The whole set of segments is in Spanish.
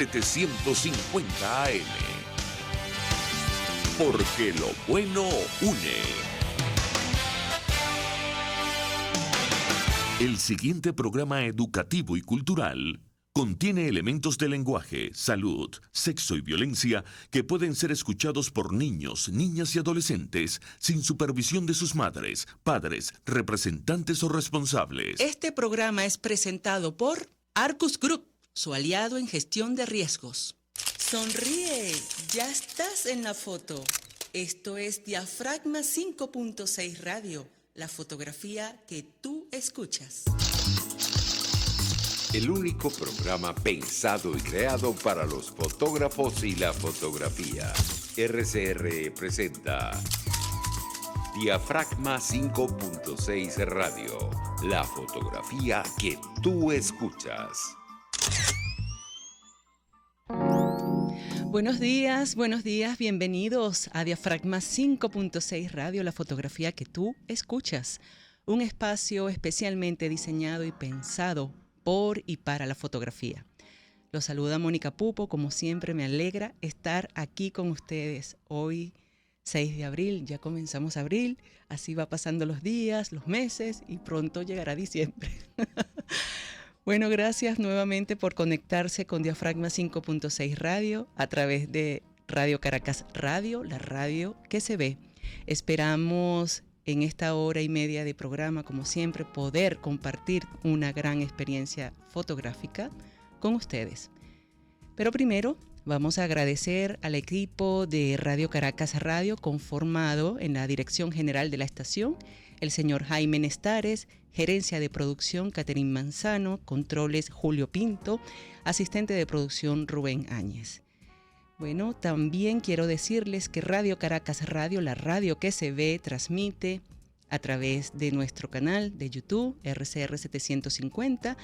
750 AM. Porque lo bueno une. El siguiente programa educativo y cultural contiene elementos de lenguaje, salud, sexo y violencia que pueden ser escuchados por niños, niñas y adolescentes sin supervisión de sus madres, padres, representantes o responsables. Este programa es presentado por Arcus Group, su aliado en gestión de riesgos. Sonríe, ya estás en la foto. Esto es Diafragma 5.6 Radio, la fotografía que tú escuchas. El único programa pensado y creado para los fotógrafos y la fotografía. RCR presenta Diafragma 5.6 Radio, la fotografía que tú escuchas. Buenos días, bienvenidos a Diafragma 5.6 Radio, la fotografía que tú escuchas. Un espacio especialmente diseñado y pensado por y para la fotografía. Los saluda Mónica Pupo, como siempre me alegra estar aquí con ustedes. Hoy, 6 de abril, ya comenzamos abril, así va pasando los días, los meses y pronto llegará diciembre. Bueno, gracias nuevamente por conectarse con Diafragma 5.6 Radio a través de Radio Caracas Radio, la radio que se ve. Esperamos en esta hora y media de programa, como siempre, poder compartir una gran experiencia fotográfica con ustedes. Pero primero vamos a agradecer al equipo de Radio Caracas Radio, conformado en la dirección general de la estación, el señor Jaime Nestares, gerencia de producción Caterín Manzano, controles Julio Pinto, asistente de producción Rubén Áñez. Bueno, también quiero decirles que Radio Caracas Radio, la radio que se ve, transmite a través de nuestro canal de YouTube, RCR 750,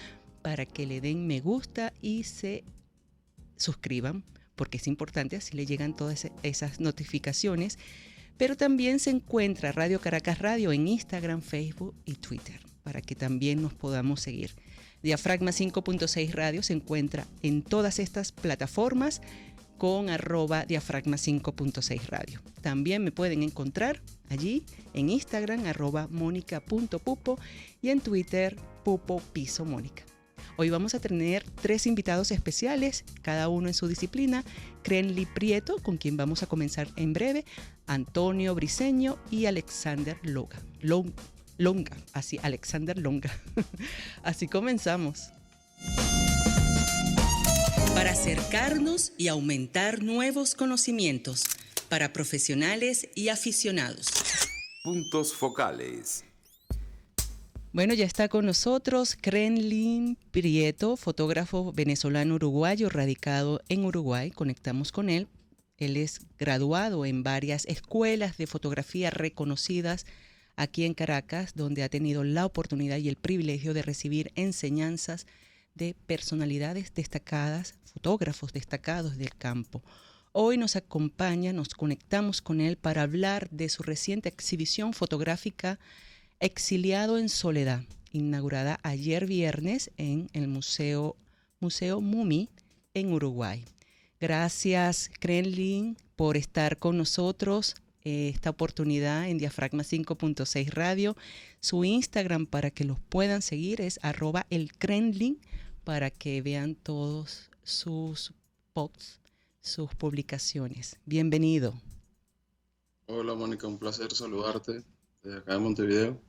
para que le den me gusta y se suscriban, porque es importante, así le llegan todas esas notificaciones. Pero también se encuentra Radio Caracas Radio en Instagram, Facebook y Twitter, para que también nos podamos seguir. Diafragma 5.6 Radio se encuentra en todas estas plataformas con @Diafragma 5.6 Radio. También me pueden encontrar allí en Instagram @Monica.pupo y en Twitter Pupo_Mónica. Hoy vamos a tener 3 invitados especiales, cada uno en su disciplina. Crenly Prieto, con quien vamos a comenzar en breve, Antonio Briceño y Alexander Longa. Así, Alexander Longa. Así comenzamos. Para acercarnos y aumentar nuevos conocimientos para profesionales y aficionados. Puntos focales. Bueno, ya está con nosotros Crenly Prieto, fotógrafo venezolano-uruguayo radicado en Uruguay. Conectamos con él. Él es graduado en varias escuelas de fotografía reconocidas aquí en Caracas, donde ha tenido la oportunidad y el privilegio de recibir enseñanzas de personalidades destacadas, fotógrafos destacados del campo. Hoy nos acompaña, nos conectamos con él para hablar de su reciente exhibición fotográfica Exiliado en Soledad, inaugurada ayer viernes en el Museo MUMI en Uruguay. Gracias, Crenly, por estar con nosotros esta oportunidad en Diafragma 5.6 Radio. Su Instagram para que los puedan seguir es @elcrenly, para que vean todos sus posts, sus publicaciones. Bienvenido. Hola Mónica, un placer saludarte desde acá de Montevideo.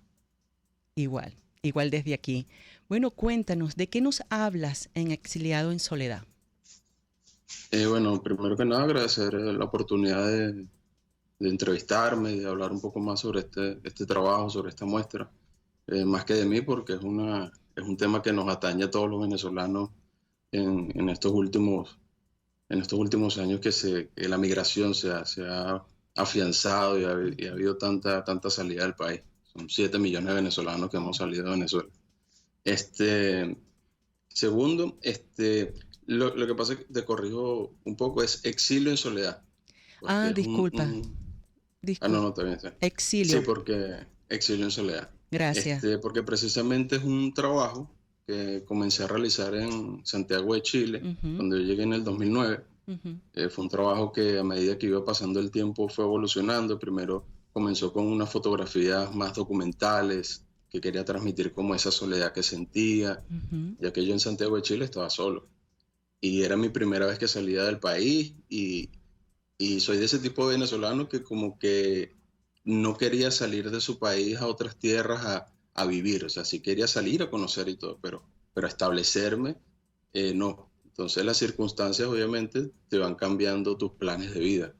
Igual desde aquí. Bueno, cuéntanos, ¿de qué nos hablas en Exiliado en Soledad? Bueno, primero que nada agradecer la oportunidad de entrevistarme y de hablar un poco más sobre este trabajo, sobre esta muestra. Más que de mí, porque es un tema que nos atañe a todos los venezolanos en estos últimos años que la migración se ha afianzado y ha habido tanta salida del país. Son 7 millones de venezolanos que hemos salido de Venezuela. Segundo, lo que pasa es que te corrijo un poco, es Exilio en Soledad. Disculpa. No, está bien. Exilio. Sí, porque Exilio en Soledad. Gracias. Porque precisamente es un trabajo que comencé a realizar en Santiago de Chile, donde yo llegué en el 2009. Fue un trabajo que a medida que iba pasando el tiempo fue evolucionando. Primero comenzó con unas fotografías más documentales, que quería transmitir como esa soledad que sentía, ya que yo en Santiago de Chile estaba solo. Y era mi primera vez que salía del país y soy de ese tipo de venezolano que como que no quería salir de su país a otras tierras a vivir. O sea, sí quería salir a conocer y todo, pero establecerme, no. Entonces las circunstancias obviamente te van cambiando tus planes de vida.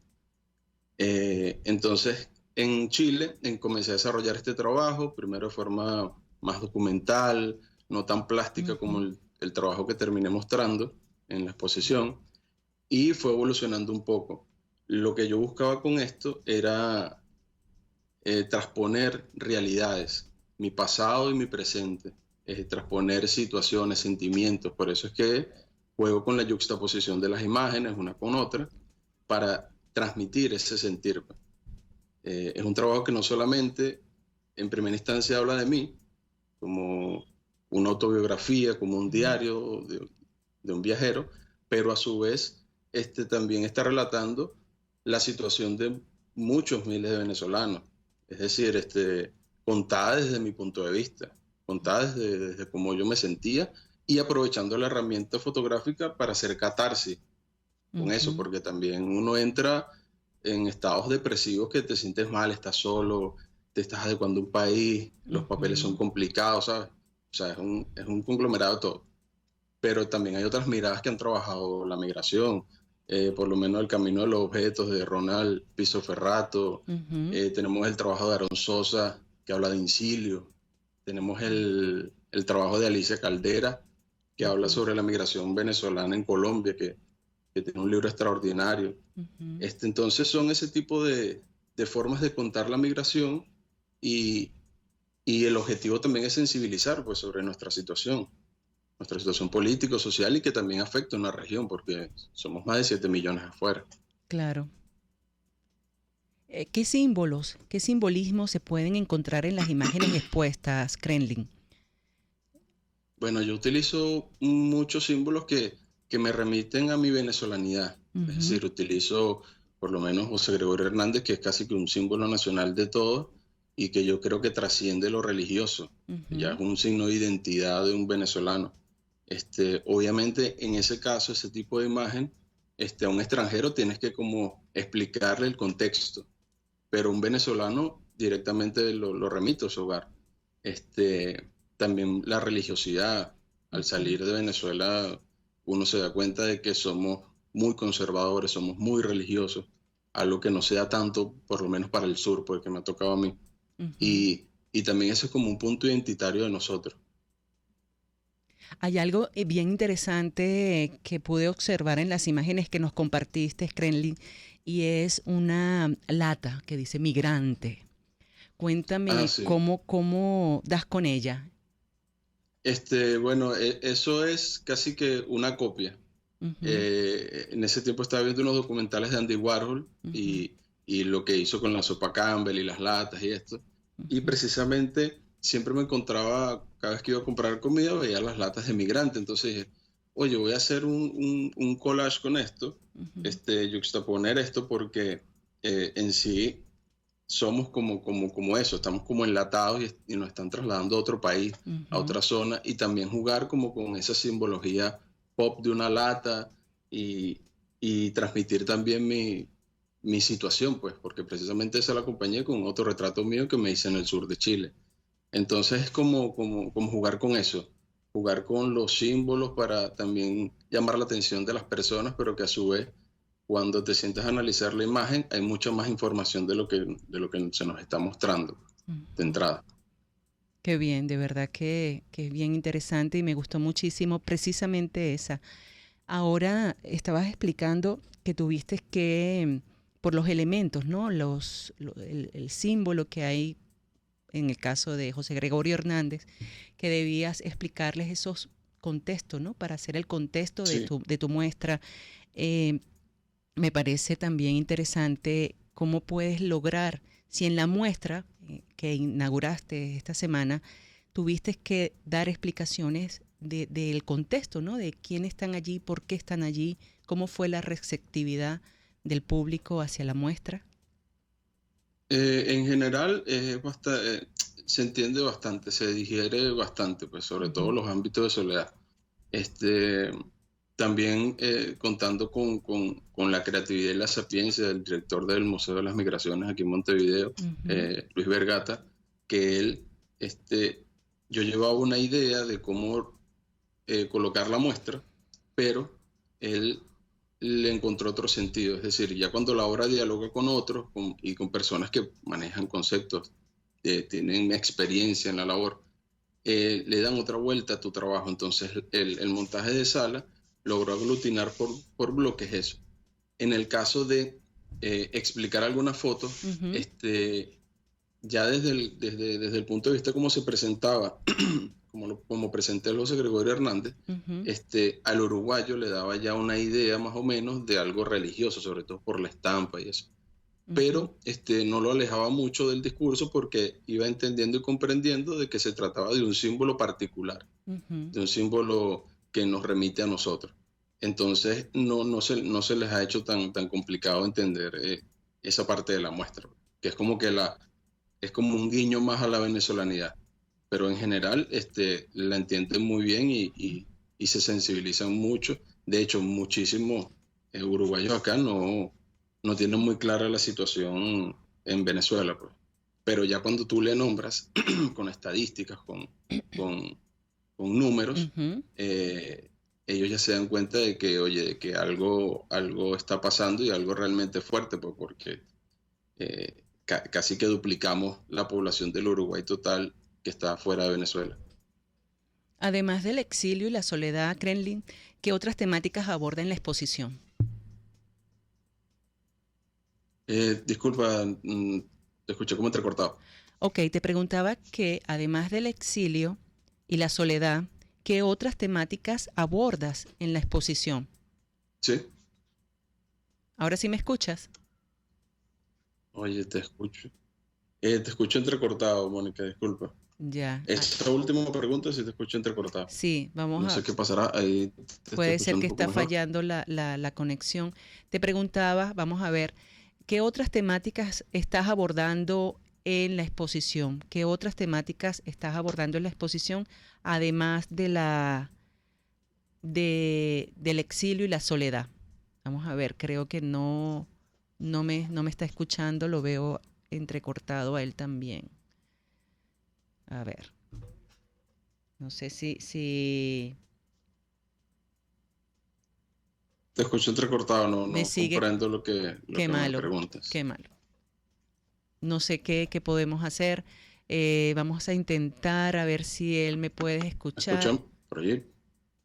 Entonces en Chile comencé a desarrollar este trabajo, primero de forma más documental, no tan plástica como el trabajo que terminé mostrando en la exposición, y fue evolucionando un poco. Lo que yo buscaba con esto era transponer realidades, mi pasado y mi presente, transponer situaciones, sentimientos. Por eso es que juego con la yuxtaposición de las imágenes una con otra para transmitir ese sentir. Es un trabajo que no solamente en primera instancia habla de mí, como una autobiografía, como un diario de un viajero, pero a su vez también está relatando la situación de muchos miles de venezolanos. Es decir, contada desde mi punto de vista, contada desde cómo yo me sentía y aprovechando la herramienta fotográfica para hacer catarsis con eso, porque también uno entra en estados depresivos que te sientes mal, estás solo, te estás adecuando a un país, los papeles son complicados, ¿sabes? O sea, es un conglomerado de todo. Pero también hay otras miradas que han trabajado la migración, por lo menos El camino de los objetos de Ronald Piso-Ferrato, tenemos el trabajo de Aaron Sosa, que habla de incilio, tenemos el trabajo de Alicia Caldera, que habla sobre la migración venezolana en Colombia, que tiene un libro extraordinario. Entonces son ese tipo de formas de contar la migración y el objetivo también es sensibilizar pues, sobre nuestra situación política, social y que también afecta a una región porque somos más de 7 millones afuera. Claro. ¿Qué símbolos, qué simbolismos se pueden encontrar en las imágenes expuestas, Krenlin? Bueno, yo utilizo muchos símbolos que me remiten a mi venezolanidad. Es decir, utilizo por lo menos José Gregorio Hernández, que es casi que un símbolo nacional de todo y que yo creo que trasciende lo religioso. Ya es un signo de identidad de un venezolano. Obviamente, en ese caso, ese tipo de imagen, a un extranjero tienes que como explicarle el contexto, pero un venezolano directamente lo remite a su hogar. También la religiosidad. Al salir de Venezuela, uno se da cuenta de que somos muy conservadores, somos muy religiosos, algo que no se da tanto, por lo menos para el sur, porque me ha tocado a mí. Y también eso es como un punto identitario de nosotros. Hay algo bien interesante que pude observar en las imágenes que nos compartiste, Krenlin, y es una lata que dice migrante. Cuéntame sí. cómo das con ella. Bueno, eso es casi que una copia. En ese tiempo estaba viendo unos documentales de Andy Warhol y lo que hizo con la sopa Campbell y las latas y esto. Y precisamente siempre me encontraba, cada vez que iba a comprar comida, veía las latas de migrante. Entonces dije, oye, voy a hacer un collage con esto, yuxtaponer esto porque en sí somos como eso, estamos como enlatados y nos están trasladando a otro país, a otra zona, y también jugar como con esa simbología pop de una lata y transmitir también mi situación, pues, porque precisamente esa la acompañé con otro retrato mío que me hice en el sur de Chile. Entonces es como jugar con eso, jugar con los símbolos para también llamar la atención de las personas, pero que a su vez, cuando te sientas a analizar la imagen, hay mucha más información de lo que se nos está mostrando de entrada. Qué bien, de verdad que es bien interesante y me gustó muchísimo precisamente esa. Ahora estabas explicando que tuviste que, por los elementos, ¿no? El símbolo que hay en el caso de José Gregorio Hernández, que debías explicarles esos contextos, ¿no? Para hacer el contexto de tu muestra. Me parece también interesante cómo puedes lograr, si en la muestra que inauguraste esta semana, tuviste que dar explicaciones del contexto, ¿no? De quiénes están allí, por qué están allí, cómo fue la receptividad del público hacia la muestra. En general, se entiende bastante, se digiere bastante, pues sobre todo los ámbitos de soledad. También contando con la creatividad y la sapiencia del director del Museo de las Migraciones aquí en Montevideo, Luis Vergata, que él, yo llevaba una idea de cómo colocar la muestra, pero él le encontró otro sentido. Es decir, ya cuando la obra dialoga con otros y con personas que manejan conceptos, tienen experiencia en la labor, le dan otra vuelta a tu trabajo. Entonces, el montaje de sala logró aglutinar por bloques eso. En el caso de explicar algunas fotos, ya desde el punto de vista como se presentaba, como presenté el José Gregorio Hernández, al uruguayo le daba ya una idea más o menos de algo religioso, sobre todo por la estampa y eso. Pero no lo alejaba mucho del discurso porque iba entendiendo y comprendiendo de que se trataba de un símbolo particular, de un símbolo que nos remite a nosotros. Entonces no se les ha hecho tan complicado entender esa parte de la muestra, que es como que es como un guiño más a la venezolanidad, pero en general la entienden muy bien y se sensibilizan mucho. De hecho, muchísimos uruguayos acá no tienen muy clara la situación en Venezuela, pues. Pero ya cuando tú le nombras con estadísticas, con números, ellos ya se dan cuenta de que, oye, de que algo está pasando y algo realmente fuerte, pues, porque casi que duplicamos la población del Uruguay total que está fuera de Venezuela. Además del exilio y la soledad, Krenlin, ¿qué otras temáticas aborda en la exposición? Disculpa, te escuché como entrecortado. Ok, te preguntaba que además del exilio y la soledad, ¿qué otras temáticas abordas en la exposición? Sí. ¿Ahora sí me escuchas? Oye, te escucho. Te escucho entrecortado, Mónica, disculpa. Ya. Esta última pregunta sí te escucho entrecortado. Sí, vamos a... No sé qué pasará. Ahí puede ser que está fallando la conexión. Te preguntaba, vamos a ver, ¿qué otras temáticas estás abordando en la exposición? ¿Qué otras temáticas estás abordando en la exposición, además del exilio y la soledad? Vamos a ver, creo que no me está escuchando, lo veo entrecortado a él también. A ver. No sé si... Te escucho entrecortado, no sigue... comprendo lo que me preguntas. Qué malo. No sé qué podemos hacer. Vamos a intentar a ver si él me puede escuchar. ¿Escuchan por allí?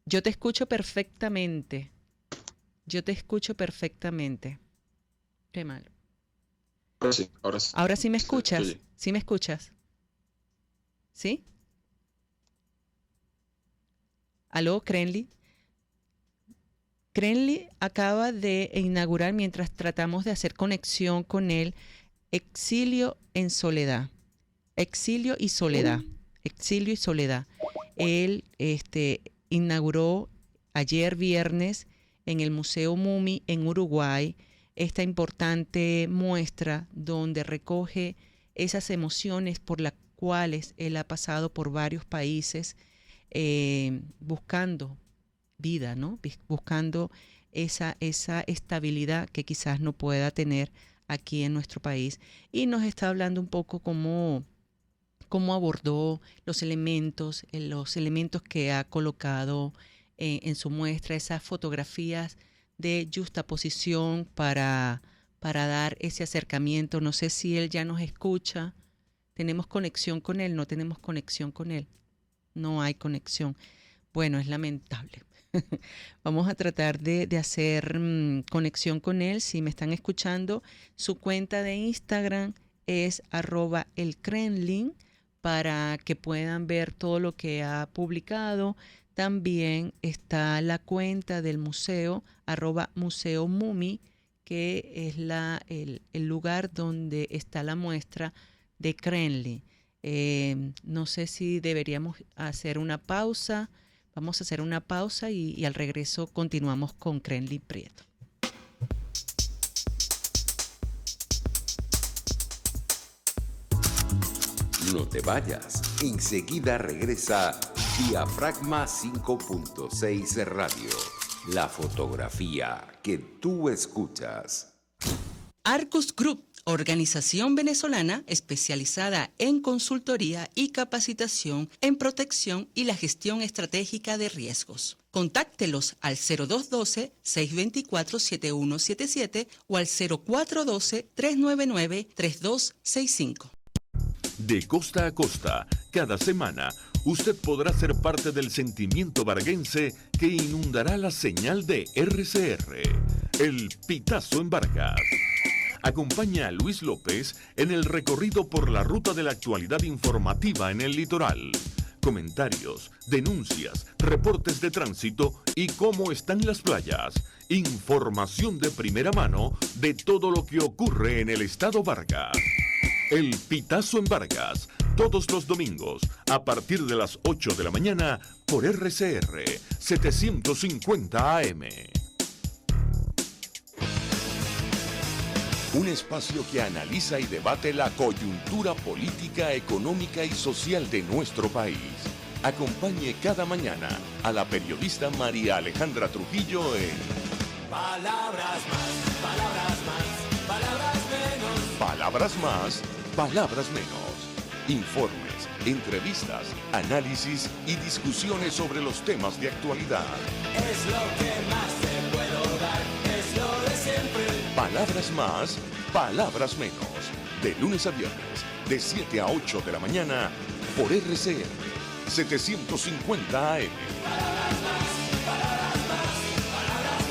Yo te escucho perfectamente. Qué malo. Ahora sí. ¿Ahora sí me escuchas? ¿Sí me escuchas? ¿Sí? ¿Aló, Krenli? Krenli acaba de inaugurar, mientras tratamos de hacer conexión con él, Exilio en Soledad. Exilio y Soledad. Exilio y Soledad. Él inauguró ayer viernes en el Museo MUMI en Uruguay esta importante muestra donde recoge esas emociones por las cuales él ha pasado por varios países buscando vida, ¿no? Buscando esa estabilidad que quizás no pueda tener aquí en nuestro país. Y nos está hablando un poco cómo abordó los elementos que ha colocado en su muestra, esas fotografías de juxtaposición para dar ese acercamiento. No sé si él ya nos escucha. ¿Tenemos conexión con él? No tenemos conexión con él. No hay conexión. Bueno, es lamentable. Vamos a tratar de hacer conexión con él. Si me están escuchando, su cuenta de Instagram es @elkrenlin para que puedan ver todo lo que ha publicado. También está la cuenta del museo, @museomumi, que es el lugar donde está la muestra de Krenlin. No sé si deberíamos hacer una pausa Vamos a hacer una pausa y al regreso continuamos con Crenley Prieto. No te vayas, enseguida regresa Diafragma 5.6 Radio, la fotografía que tú escuchas. Arcus Group, organización venezolana especializada en consultoría y capacitación en protección y la gestión estratégica de riesgos. Contáctelos al 0212-624-7177 o al 0412-399-3265. De costa a costa, cada semana, usted podrá ser parte del sentimiento varguense que inundará la señal de RCR, el Pitazo en Vargas. Acompaña a Luis López en el recorrido por la ruta de la actualidad informativa en el litoral. Comentarios, denuncias, reportes de tránsito y cómo están las playas. Información de primera mano de todo lo que ocurre en el estado Vargas. El Pitazo en Vargas, todos los domingos, a partir de las 8 de la mañana, por RCR 750 AM. Un espacio que analiza y debate la coyuntura política, económica y social de nuestro país. Acompañe cada mañana a la periodista María Alejandra Trujillo en Palabras más, palabras más, palabras menos. Palabras más, palabras menos. Informes, entrevistas, análisis y discusiones sobre los temas de actualidad. Es lo que más te puedo dar, es lo de siempre. Palabras más, palabras menos. De lunes a viernes, de 7 a 8 de la mañana, por RCR 750 AM. Palabras más, palabras más, palabras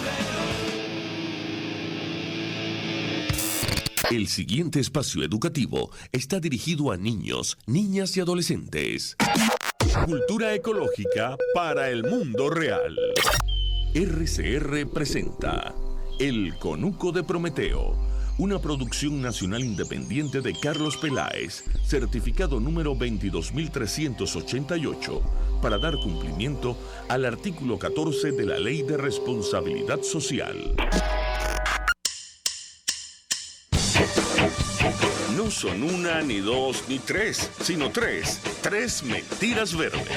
menos. El siguiente espacio educativo está dirigido a niños, niñas y adolescentes. Cultura ecológica para el mundo real. RCR presenta El Conuco de Prometeo, una producción nacional independiente de Carlos Peláez, certificado número 22388, para dar cumplimiento al artículo 14 de la Ley de Responsabilidad Social. No son una, ni dos, ni tres, sino tres mentiras verdes.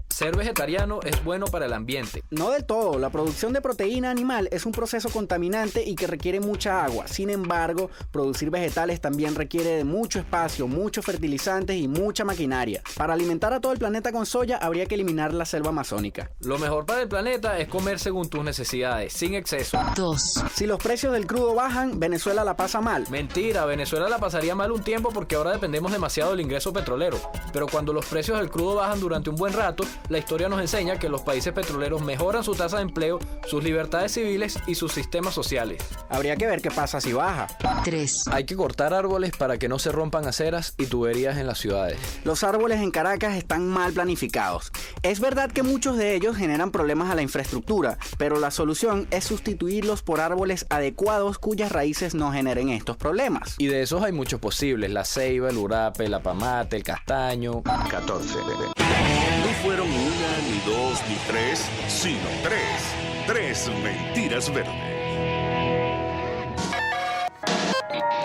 Ser vegetariano es bueno para el ambiente. No del todo, la producción de proteína animal es un proceso contaminante y que requiere mucha agua. Sin embargo, producir vegetales también requiere de mucho espacio, muchos fertilizantes y mucha maquinaria. Para alimentar a todo el planeta con soya habría que eliminar la selva amazónica. Lo mejor para el planeta es comer según tus necesidades, sin exceso. 2. Si los precios del crudo bajan, Venezuela la pasa mal. Mentira, Venezuela la pasaría mal un tiempo porque ahora dependemos demasiado del ingreso petrolero. Pero cuando los precios del crudo bajan durante un buen rato, la historia nos enseña que los países petroleros mejoran su tasa de empleo, sus libertades civiles y sus sistemas sociales. Habría que ver qué pasa si baja. 3. Hay que cortar árboles para que no se rompan aceras y tuberías en las ciudades. Los árboles en Caracas están mal planificados. Es verdad que muchos de ellos generan problemas a la infraestructura, pero la solución es sustituirlos por árboles adecuados cuyas raíces no generen estos problemas. Y de esos hay muchos posibles: la ceiba, el urape, la pamate, el castaño. 14. No fueron una, ni dos, ni tres, sino tres mentiras verdes.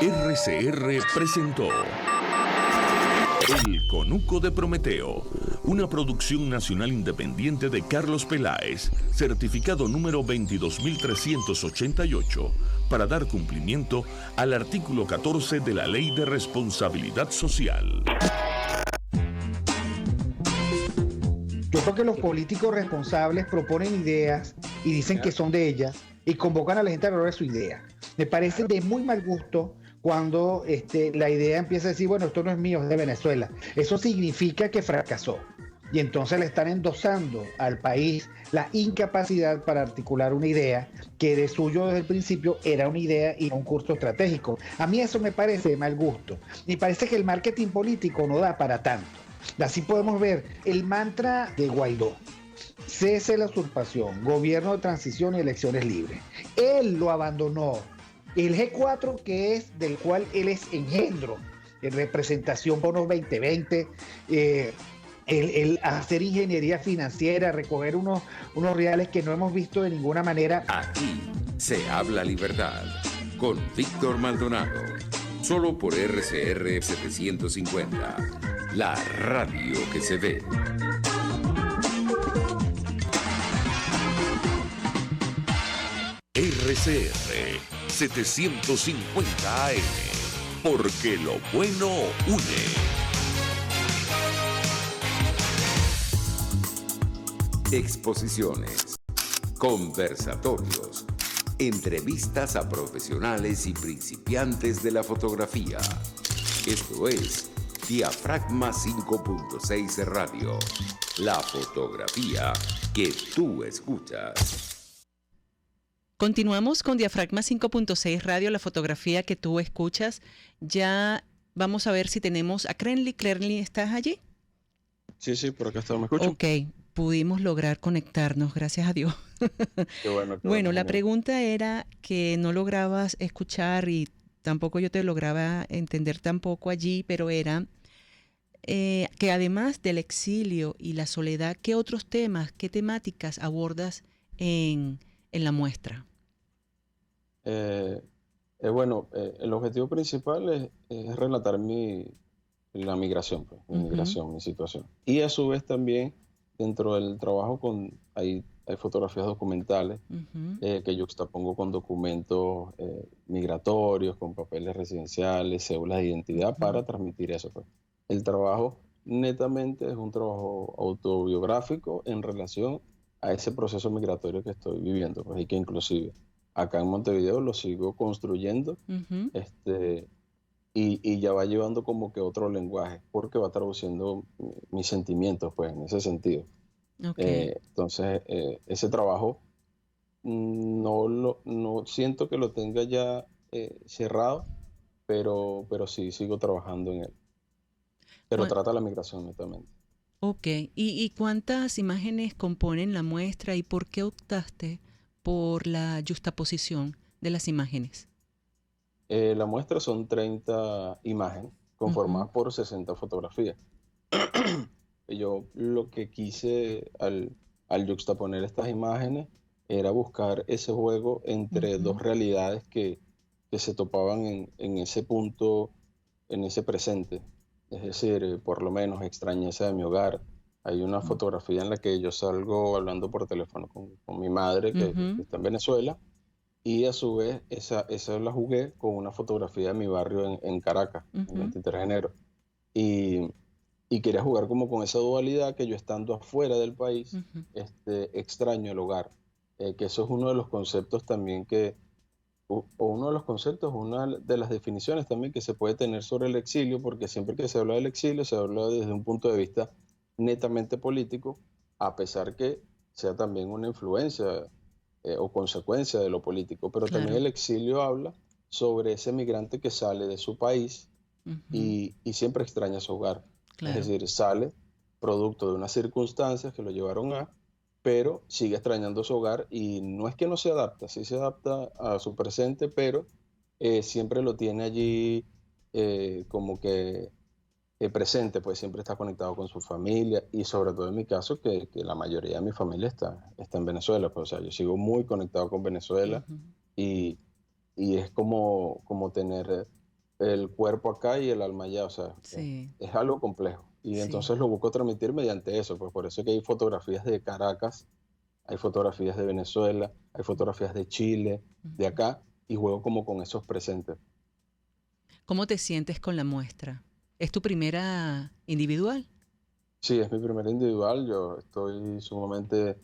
RCR presentó El Conuco de Prometeo, una producción nacional independiente de Carlos Peláez, certificado número 22388, para dar cumplimiento al artículo 14 de la Ley de Responsabilidad Social. Yo creo que los políticos responsables proponen ideas y dicen que son de ellas y convocan a la gente a hablar de su idea. Me parece de muy mal gusto cuando la idea empieza a decir, bueno, esto no es mío, es de Venezuela. Eso significa que fracasó. Y entonces le están endosando al país la incapacidad para articular una idea que de suyo desde el principio era una idea y no un curso estratégico. A mí eso me parece de mal gusto. Me parece que el marketing político no da para tanto. Así podemos ver el mantra de Guaidó: cese la usurpación, gobierno de transición y elecciones libres. Él lo abandonó El G4, que es del cual él es engendro, en representación Bonos 2020, el hacer ingeniería financiera, recoger unos reales que no hemos visto de ninguna manera. Aquí se habla libertad con Víctor Maldonado, solo por RCR 750, la radio que se ve. RCR 750 AM, porque lo bueno une. Exposiciones, conversatorios, entrevistas a profesionales y principiantes de la fotografía. Esto es Diafragma 5.6 Radio, la fotografía que tú escuchas. Continuamos con Diafragma 5.6 Radio, la fotografía que tú escuchas. Ya vamos a ver si tenemos a Crenly. Crenly, ¿estás allí? Sí, por acá está, ¿me escuchan? Ok, pudimos lograr conectarnos, gracias a Dios. Qué bueno, Bueno, la genial. pregunta era que no lograbas escuchar y tampoco yo te lograba entender tampoco allí, pero era que además del exilio y la soledad, ¿qué otros temas, qué temáticas abordas en la muestra? Bueno, el objetivo principal es relatar la migración, pues, mi migración, mi situación. Y a su vez también dentro del trabajo hay fotografías documentales que yo juxtapongo con documentos migratorios, con papeles residenciales, cédulas de identidad para transmitir eso, pues. El trabajo netamente es un trabajo autobiográfico en relación a ese proceso migratorio que estoy viviendo, pues, y que inclusive acá en Montevideo lo sigo construyendo, y ya va llevando como que otro lenguaje, porque va traduciendo mis sentimientos, pues, en ese sentido. Okay. Entonces, ese trabajo no siento que lo tenga ya cerrado, pero sí sigo trabajando en él. Pero trata la migración netamente. Ok, ¿Y cuántas imágenes componen la muestra y por qué optaste por la juxtaposición de las imágenes? La muestra son 30 imágenes conformadas por 60 fotografías. Yo lo que quise al juxtaponer estas imágenes era buscar ese juego entre dos realidades que se topaban en ese punto, en ese presente. Es decir, por lo menos extrañeza de mi hogar. Hay una fotografía en la que yo salgo hablando por teléfono con mi madre, que está en Venezuela, y a su vez esa la jugué con una fotografía de mi barrio en Caracas, el 23 de enero. Y quería jugar como con esa dualidad que yo estando afuera del país, extraño el hogar. Que eso es uno de los conceptos también una de las definiciones también que se puede tener sobre el exilio, porque siempre que se habla del exilio se habla desde un punto de vista netamente político, a pesar que sea también una influencia o consecuencia de lo político, pero también el exilio habla sobre ese migrante que sale de su país y siempre extraña su hogar. Claro. Es decir, sale producto de unas circunstancias que lo llevaron pero sigue extrañando su hogar y no es que no se adapta, sí se adapta a su presente, pero siempre lo tiene allí como que presente, pues siempre está conectado con su familia y sobre todo en mi caso que la mayoría de mi familia está en Venezuela, pues, o sea, yo sigo muy conectado con Venezuela y es como tener el cuerpo acá y el alma allá, o sea, es algo complejo. Y entonces lo busco transmitir mediante eso, pues por eso que hay fotografías de Caracas, hay fotografías de Venezuela, hay fotografías de Chile, de acá, y juego como con esos presentes. ¿Cómo te sientes con la muestra? ¿Es tu primera individual? Sí, es mi primera individual. Yo estoy sumamente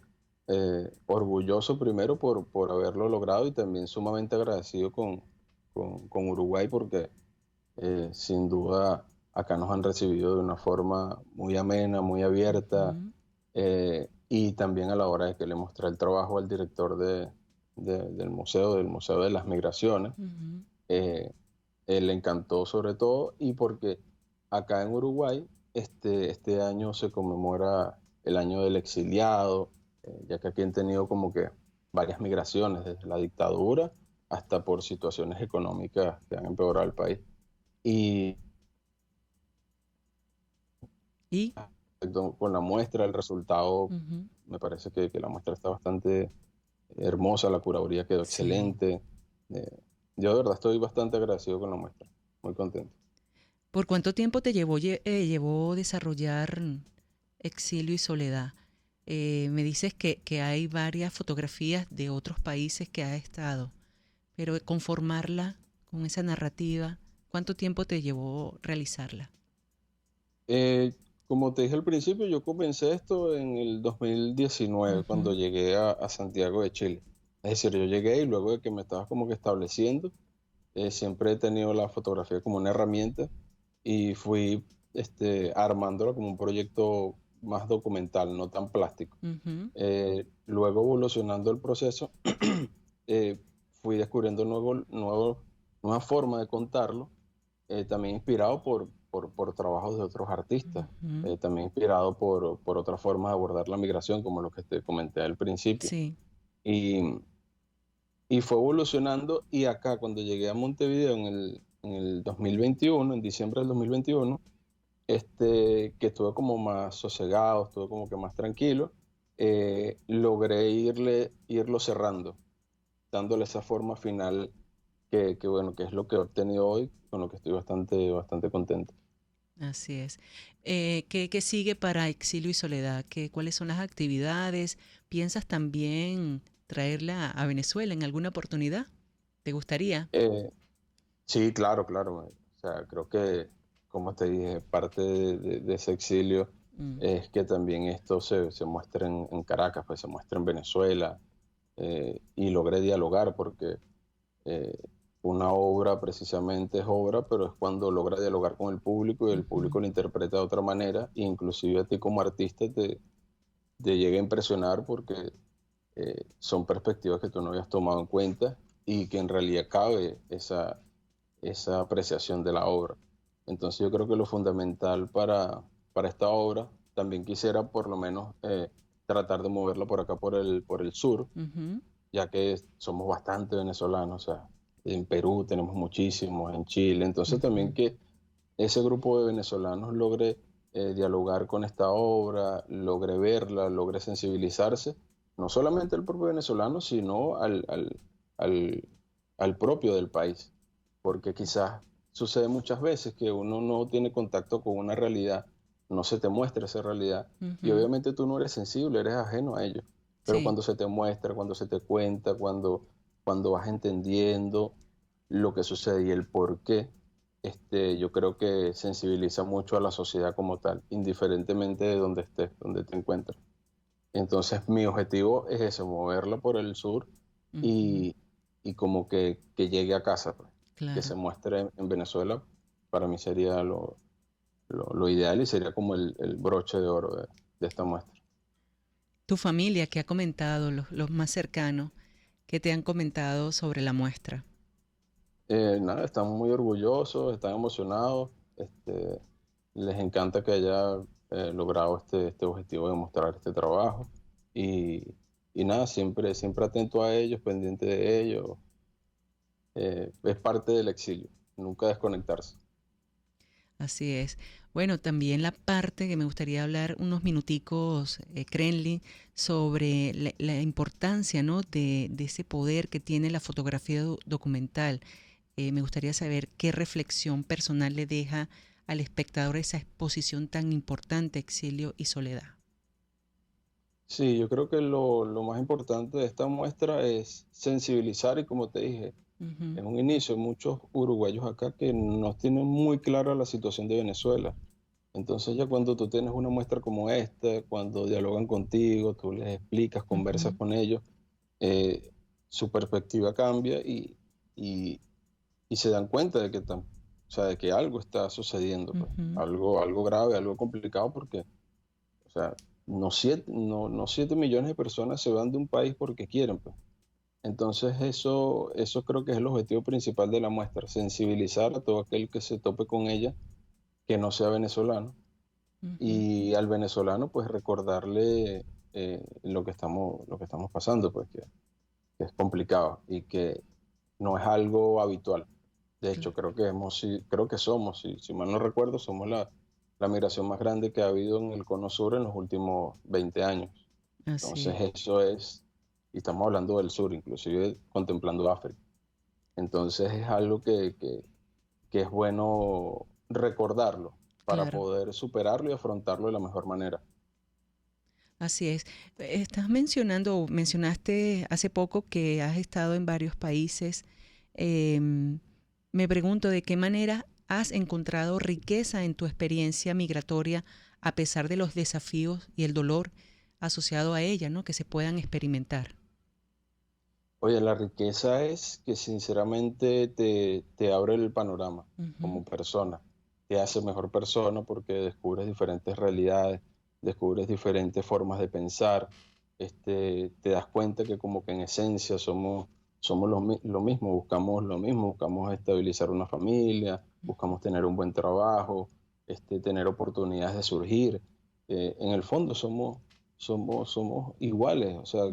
orgulloso primero por haberlo logrado y también sumamente agradecido con Uruguay porque sin duda acá nos han recibido de una forma muy amena, muy abierta, y también a la hora de que le mostré el trabajo al director del Museo de las Migraciones, le encantó sobre todo, y porque acá en Uruguay este año se conmemora el año del exiliado, ya que aquí han tenido como que varias migraciones desde la dictadura hasta por situaciones económicas que han empeorado el país. Y ¿Y? con la muestra, el resultado, Ujú. me parece que la muestra está bastante hermosa, la curaduría quedó Sí. excelente. Yo de verdad estoy bastante agradecido con la muestra, muy contento. ¿Por cuánto tiempo te llevó desarrollar Exilio y Soledad? Me dices que hay varias fotografías de otros países que has estado, pero conformarla con esa narrativa, ¿cuánto tiempo te llevó realizarla? Como te dije al principio, yo comencé esto en el 2019, cuando Ujú, llegué a Santiago de Chile. Es decir, yo llegué y luego de que me estaba como que estableciendo, siempre he tenido la fotografía como una herramienta y fui armándola como un proyecto más documental, no tan plástico. ujú, Luego evolucionando el proceso, eh, fui descubriendo nuevas formas de contarlo, también inspirado por trabajos de otros artistas, ujú. también inspirado por otras formas de abordar la migración, como lo que te comenté al principio. Sí. Y, y fue evolucionando, y acá cuando llegué a Montevideo en el 2021, en diciembre del 2021, que estuve como más sosegado, estuve como que más tranquilo, logré irlo cerrando, dándole esa forma final bueno, que es lo que he obtenido hoy, con lo que estoy bastante contento. Así es. ¿Qué sigue para Exilio y Soledad? ¿Cuáles son las actividades? ¿Piensas también traerla a Venezuela en alguna oportunidad? ¿Te gustaría? Eh, sí, claro, claro. O sea, creo que, como te dije, parte de ese exilio Mm, es que también esto se muestre en Caracas, pues se muestre en Venezuela, y logré dialogar porque eh, una obra precisamente es obra, pero es cuando logra dialogar con el público y el ujú. público lo interpreta de otra manera, e inclusive a ti como artista te llega a impresionar porque son perspectivas que tú no habías tomado en cuenta y que en realidad cabe esa apreciación de la obra. Entonces yo creo que lo fundamental para esta obra, también quisiera por lo menos tratar de moverla por acá, por el sur, Ujú, ya que somos bastante venezolanos, o sea, en Perú tenemos muchísimos, en Chile, entonces también ujú. que ese grupo de venezolanos logre dialogar con esta obra, logre verla, logre sensibilizarse, no solamente el propio venezolano, sino al, al propio del país, porque quizás sucede muchas veces que uno no tiene contacto con una realidad, no se te muestra esa realidad, y Ujú. obviamente tú no eres sensible, eres ajeno a ello, pero Sí, cuando se te muestra, cuando se te cuenta, cuando vas entendiendo lo que sucede y el por qué, yo creo que sensibiliza mucho a la sociedad como tal, indiferentemente de donde estés, donde te encuentres. Entonces, mi objetivo es eso, moverla por el sur ujú, y, y como que llegue a casa, pues, que se claro. muestre en Venezuela, para mí sería lo ideal y sería como el broche de oro de esta muestra. Tu familia, ¿qué ha comentado, los más cercanos, qué te han comentado sobre la muestra? Nada, están muy orgullosos, están emocionados, les encanta que haya logrado este objetivo de mostrar este trabajo y, y nada, siempre atento a ellos, pendiente de ellos, es parte del exilio, nunca desconectarse. Así es. Bueno, también la parte que me gustaría hablar unos minuticos, Crenlin, sobre la importancia, ¿no? de ese poder que tiene la fotografía documental. Me gustaría saber qué reflexión personal le deja al espectador esa exposición tan importante, Exilio y Soledad. Sí, yo creo que lo más importante de esta muestra es sensibilizar y como te dije, Ujú, en un inicio, muchos uruguayos acá que no tienen muy clara la situación de Venezuela. Entonces ya cuando tú tienes una muestra como esta, cuando dialogan contigo, tú les explicas, conversas ujú, con ellos, eh, su perspectiva cambia y se dan cuenta de o sea, de que algo está sucediendo, pues, ujú. algo grave, algo complicado, porque, o sea, no 7 millones de personas se van de un país porque quieren, pues. Entonces eso creo que es el objetivo principal de la muestra, sensibilizar a todo aquel que se tope con ella, que no sea venezolano, Ujú, y al venezolano pues recordarle lo que estamos pasando, pues que es complicado y que no es algo habitual. De hecho, creo que somos, si mal no recuerdo, somos la migración más grande que ha habido en el Cono Sur en los últimos 20 años. Entonces eso es, y estamos hablando del sur, inclusive contemplando África. Entonces es algo que es bueno recordarlo para poder superarlo y afrontarlo de la mejor manera. Así es. Mencionaste hace poco que has estado en varios países. Me pregunto de qué manera has encontrado riqueza en tu experiencia migratoria a pesar de los desafíos y el dolor asociado a ella, ¿no? Que se puedan experimentar. Oye, la riqueza es que sinceramente te abre el panorama como persona, te hace mejor persona porque descubres diferentes realidades, descubres diferentes formas de pensar, te das cuenta que como que en esencia somos lo mismo, buscamos estabilizar una familia, buscamos tener un buen trabajo, tener oportunidades de surgir. En el fondo somos iguales, o sea,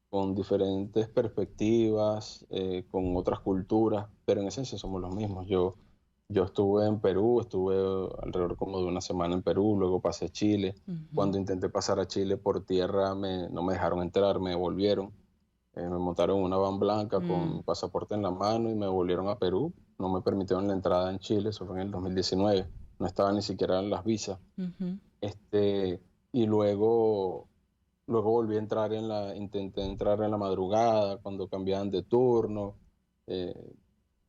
con diferentes perspectivas, con otras culturas, pero en esencia somos los mismos. Yo estuve en Perú, estuve alrededor como de una semana en Perú, luego pasé a Chile. Cuando intenté pasar a Chile por tierra no me dejaron entrar, me devolvieron. Me montaron una van blanca con mi pasaporte en la mano y me volvieron a Perú. No me permitieron la entrada en Chile, eso fue en el 2019. No estaba ni siquiera en las visas. Y luego volví a entrar intenté entrar en la madrugada cuando cambiaban de turno.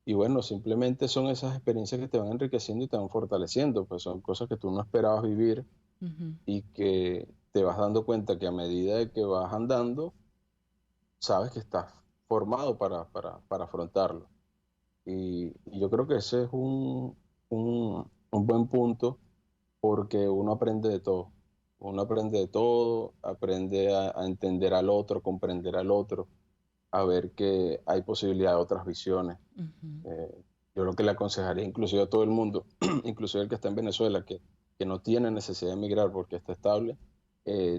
Y bueno, simplemente son esas experiencias que te van enriqueciendo y te van fortaleciendo. Pues son cosas que tú no esperabas vivir y que te vas dando cuenta que a medida de que vas andando, sabes que estás formado para afrontarlo. Y yo creo que ese es un buen punto porque uno aprende de todo. Uno aprende de todo, aprende a entender al otro, comprender al otro, a ver que hay posibilidad de otras visiones. Yo lo que le aconsejaría inclusive a todo el mundo, inclusive el que está en Venezuela, que no tiene necesidad de emigrar porque está estable,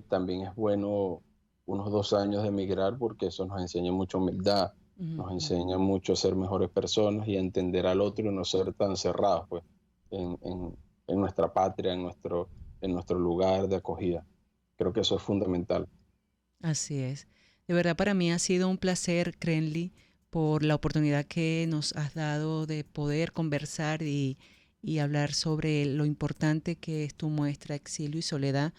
también es bueno unos 2 años de emigrar porque eso nos enseña mucha humildad, nos enseña mucho a ser mejores personas y a entender al otro y no ser tan cerrados pues, en nuestra patria, en nuestro lugar de acogida. Creo que eso es fundamental. Así es. De verdad, para mí ha sido un placer, Crenly, por la oportunidad que nos has dado de poder conversar y hablar sobre lo importante que es tu muestra Exilio y Soledad,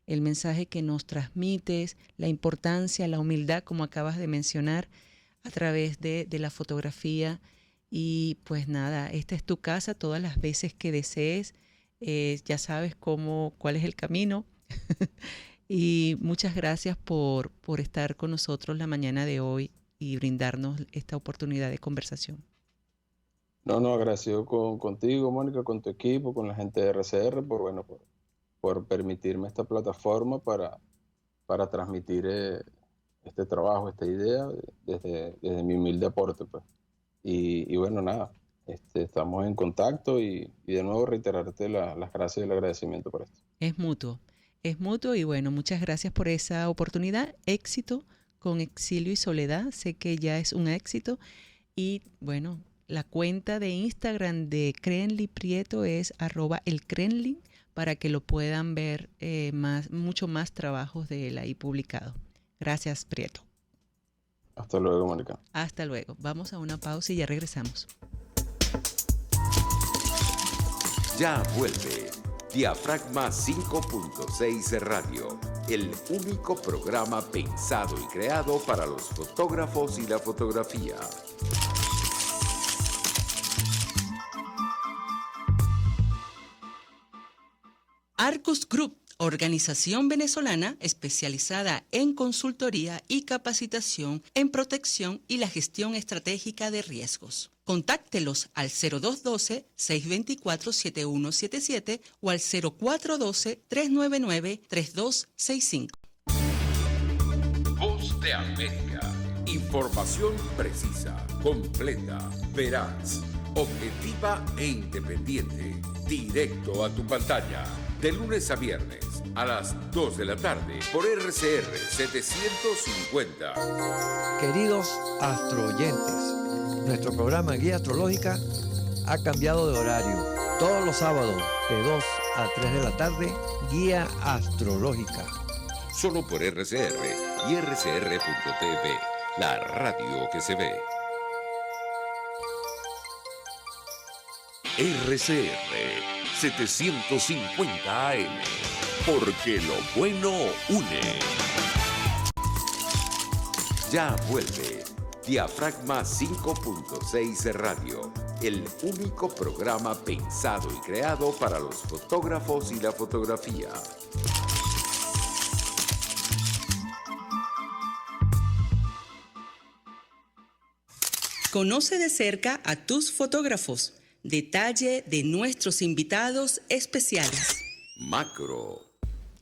el mensaje que nos transmites, la importancia, la humildad, como acabas de mencionar, a través de la fotografía. Y pues nada, esta es tu casa todas las veces que desees. Ya sabes cuál es el camino. Y muchas gracias por estar con nosotros la mañana de hoy y brindarnos esta oportunidad de conversación. No, agradecido contigo, Mónica, con tu equipo, con la gente de RCR, por permitirme esta plataforma para transmitir este trabajo, esta idea desde mi humilde aporte. Pues. Y bueno, nada, estamos en contacto y de nuevo reiterarte las gracias y el agradecimiento por esto. Es mutuo y bueno, muchas gracias por esa oportunidad. Éxito con Exilio y Soledad, sé que ya es un éxito y bueno, la cuenta de Instagram de Crenly Prieto es @elcrenly para que lo puedan ver mucho más trabajos de él ahí publicados. Gracias, Prieto. Hasta luego, Mónica. Hasta luego. Vamos a una pausa y ya regresamos. Ya vuelve Diafragma 5.6 Radio, el único programa pensado y creado para los fotógrafos y la fotografía. Arcus Group, organización venezolana especializada en consultoría y capacitación en protección y la gestión estratégica de riesgos. Contáctelos al 0212-624-7177 o al 0412-399-3265. Voz de América. Información precisa, completa, veraz, objetiva e independiente. Directo a tu pantalla. De lunes a viernes, a las 2 de la tarde por RCR 750. Queridos astroyentes, nuestro programa Guía Astrológica ha cambiado de horario. Todos los sábados de 2 a 3 de la tarde, Guía Astrológica. Solo por RCR y RCR.tv, la radio que se ve. RCR 750 AM, porque lo bueno une. Ya vuelve Diafragma 5.6 Radio, el único programa pensado y creado para los fotógrafos y la fotografía. Conoce de cerca a tus fotógrafos. Detalle de nuestros invitados especiales. Macro.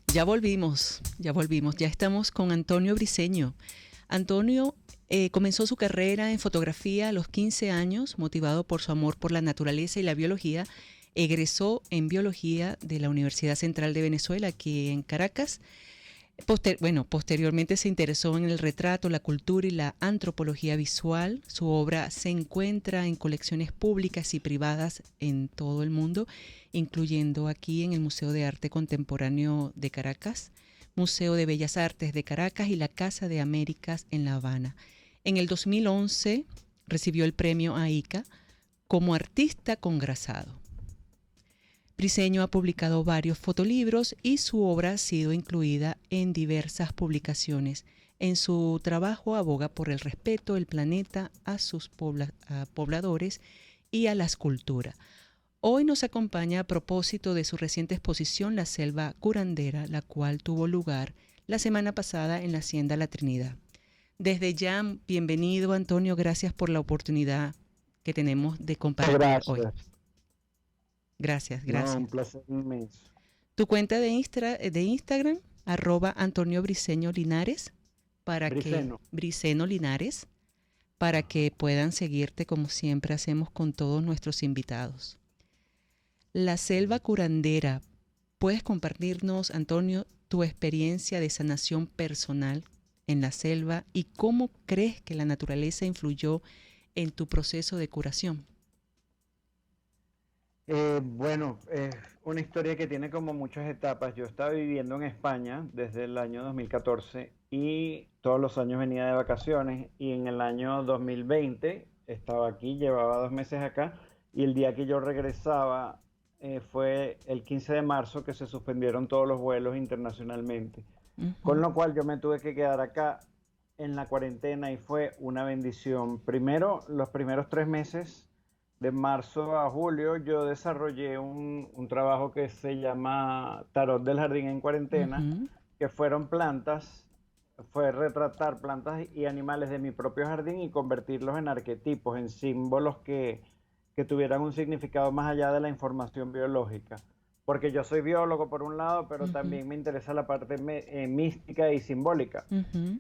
Ya volvimos. Ya estamos con Antonio Briceño. Antonio comenzó su carrera en fotografía a los 15 años, motivado por su amor por la naturaleza y la biología. Egresó en biología de la Universidad Central de Venezuela, aquí en Caracas. Posteriormente se interesó en el retrato, la cultura y la antropología visual. Su obra se encuentra en colecciones públicas y privadas en todo el mundo, incluyendo aquí en el Museo de Arte Contemporáneo de Caracas, Museo de Bellas Artes de Caracas y la Casa de Américas en La Habana. En el 2011 recibió el premio AICA como artista congrasado. Briceño ha publicado varios fotolibros y su obra ha sido incluida en diversas publicaciones. En su trabajo aboga por el respeto del planeta, a sus pobladores y a la escultura. Hoy nos acompaña a propósito de su reciente exposición La Selva Curandera, la cual tuvo lugar la semana pasada en la Hacienda La Trinidad. Desde ya, bienvenido Antonio, gracias por la oportunidad que tenemos de compartir hoy. Gracias. No, un placer inmenso. Tu cuenta de Instagram, @Antonio Briceño Linares, Briceno Linares, para que puedan seguirte como siempre hacemos con todos nuestros invitados. La Selva Curandera, ¿puedes compartirnos, Antonio, tu experiencia de sanación personal en la selva y cómo crees que la naturaleza influyó en tu proceso de curación? Es una historia que tiene como muchas etapas. Yo estaba viviendo en España desde el año 2014 y todos los años venía de vacaciones, y en el año 2020 estaba aquí, llevaba 2 meses acá, y el día que yo regresaba fue el 15 de marzo que se suspendieron todos los vuelos internacionalmente. Con lo cual yo me tuve que quedar acá en la cuarentena y fue una bendición. Primero, los primeros 3 meses, de marzo a julio, yo desarrollé un trabajo que se llama Tarot del Jardín en Cuarentena, que fueron plantas, fue retratar plantas y animales de mi propio jardín y convertirlos en arquetipos, en símbolos que tuvieran un significado más allá de la información biológica. Porque yo soy biólogo por un lado, pero también me interesa la parte mística y simbólica.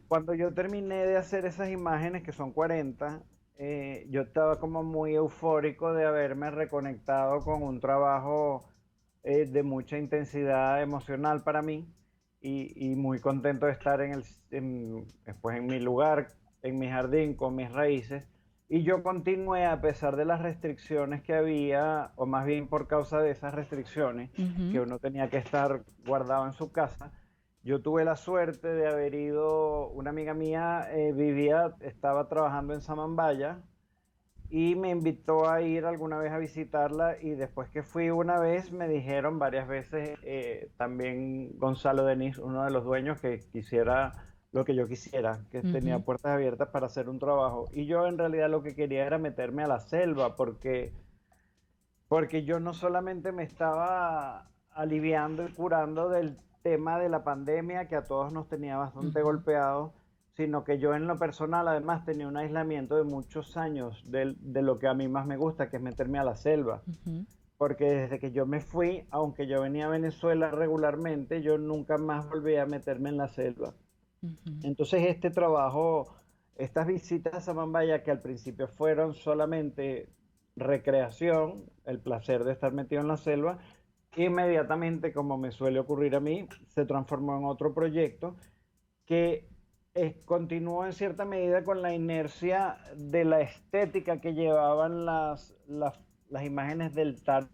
Cuando yo terminé de hacer esas imágenes, que son 40, yo estaba como muy eufórico de haberme reconectado con un trabajo de mucha intensidad emocional para mí, y muy contento de estar en mi lugar, en mi jardín, con mis raíces. Y yo continué a pesar de las restricciones que había, o más bien por causa de esas restricciones, que uno tenía que estar guardado en su casa. Yo tuve la suerte de haber ido, una amiga mía estaba trabajando en Samambaya y me invitó a ir alguna vez a visitarla, y después que fui una vez me dijeron varias veces, también Gonzalo Denis, uno de los dueños, que quisiera lo que yo quisiera, que tenía puertas abiertas para hacer un trabajo. Y yo en realidad lo que quería era meterme a la selva, porque yo no solamente me estaba aliviando y curando del tema de la pandemia, que a todos nos tenía bastante golpeados, sino que yo en lo personal además tenía un aislamiento de muchos años de lo que a mí más me gusta, que es meterme a la selva. Porque desde que yo me fui, aunque yo venía a Venezuela regularmente, yo nunca más volví a meterme en la selva. Entonces este trabajo, estas visitas a Samambaya, que al principio fueron solamente recreación, el placer de estar metido en la selva, inmediatamente, como me suele ocurrir a mí, se transformó en otro proyecto que continuó en cierta medida con la inercia de la estética que llevaban las imágenes del tarot.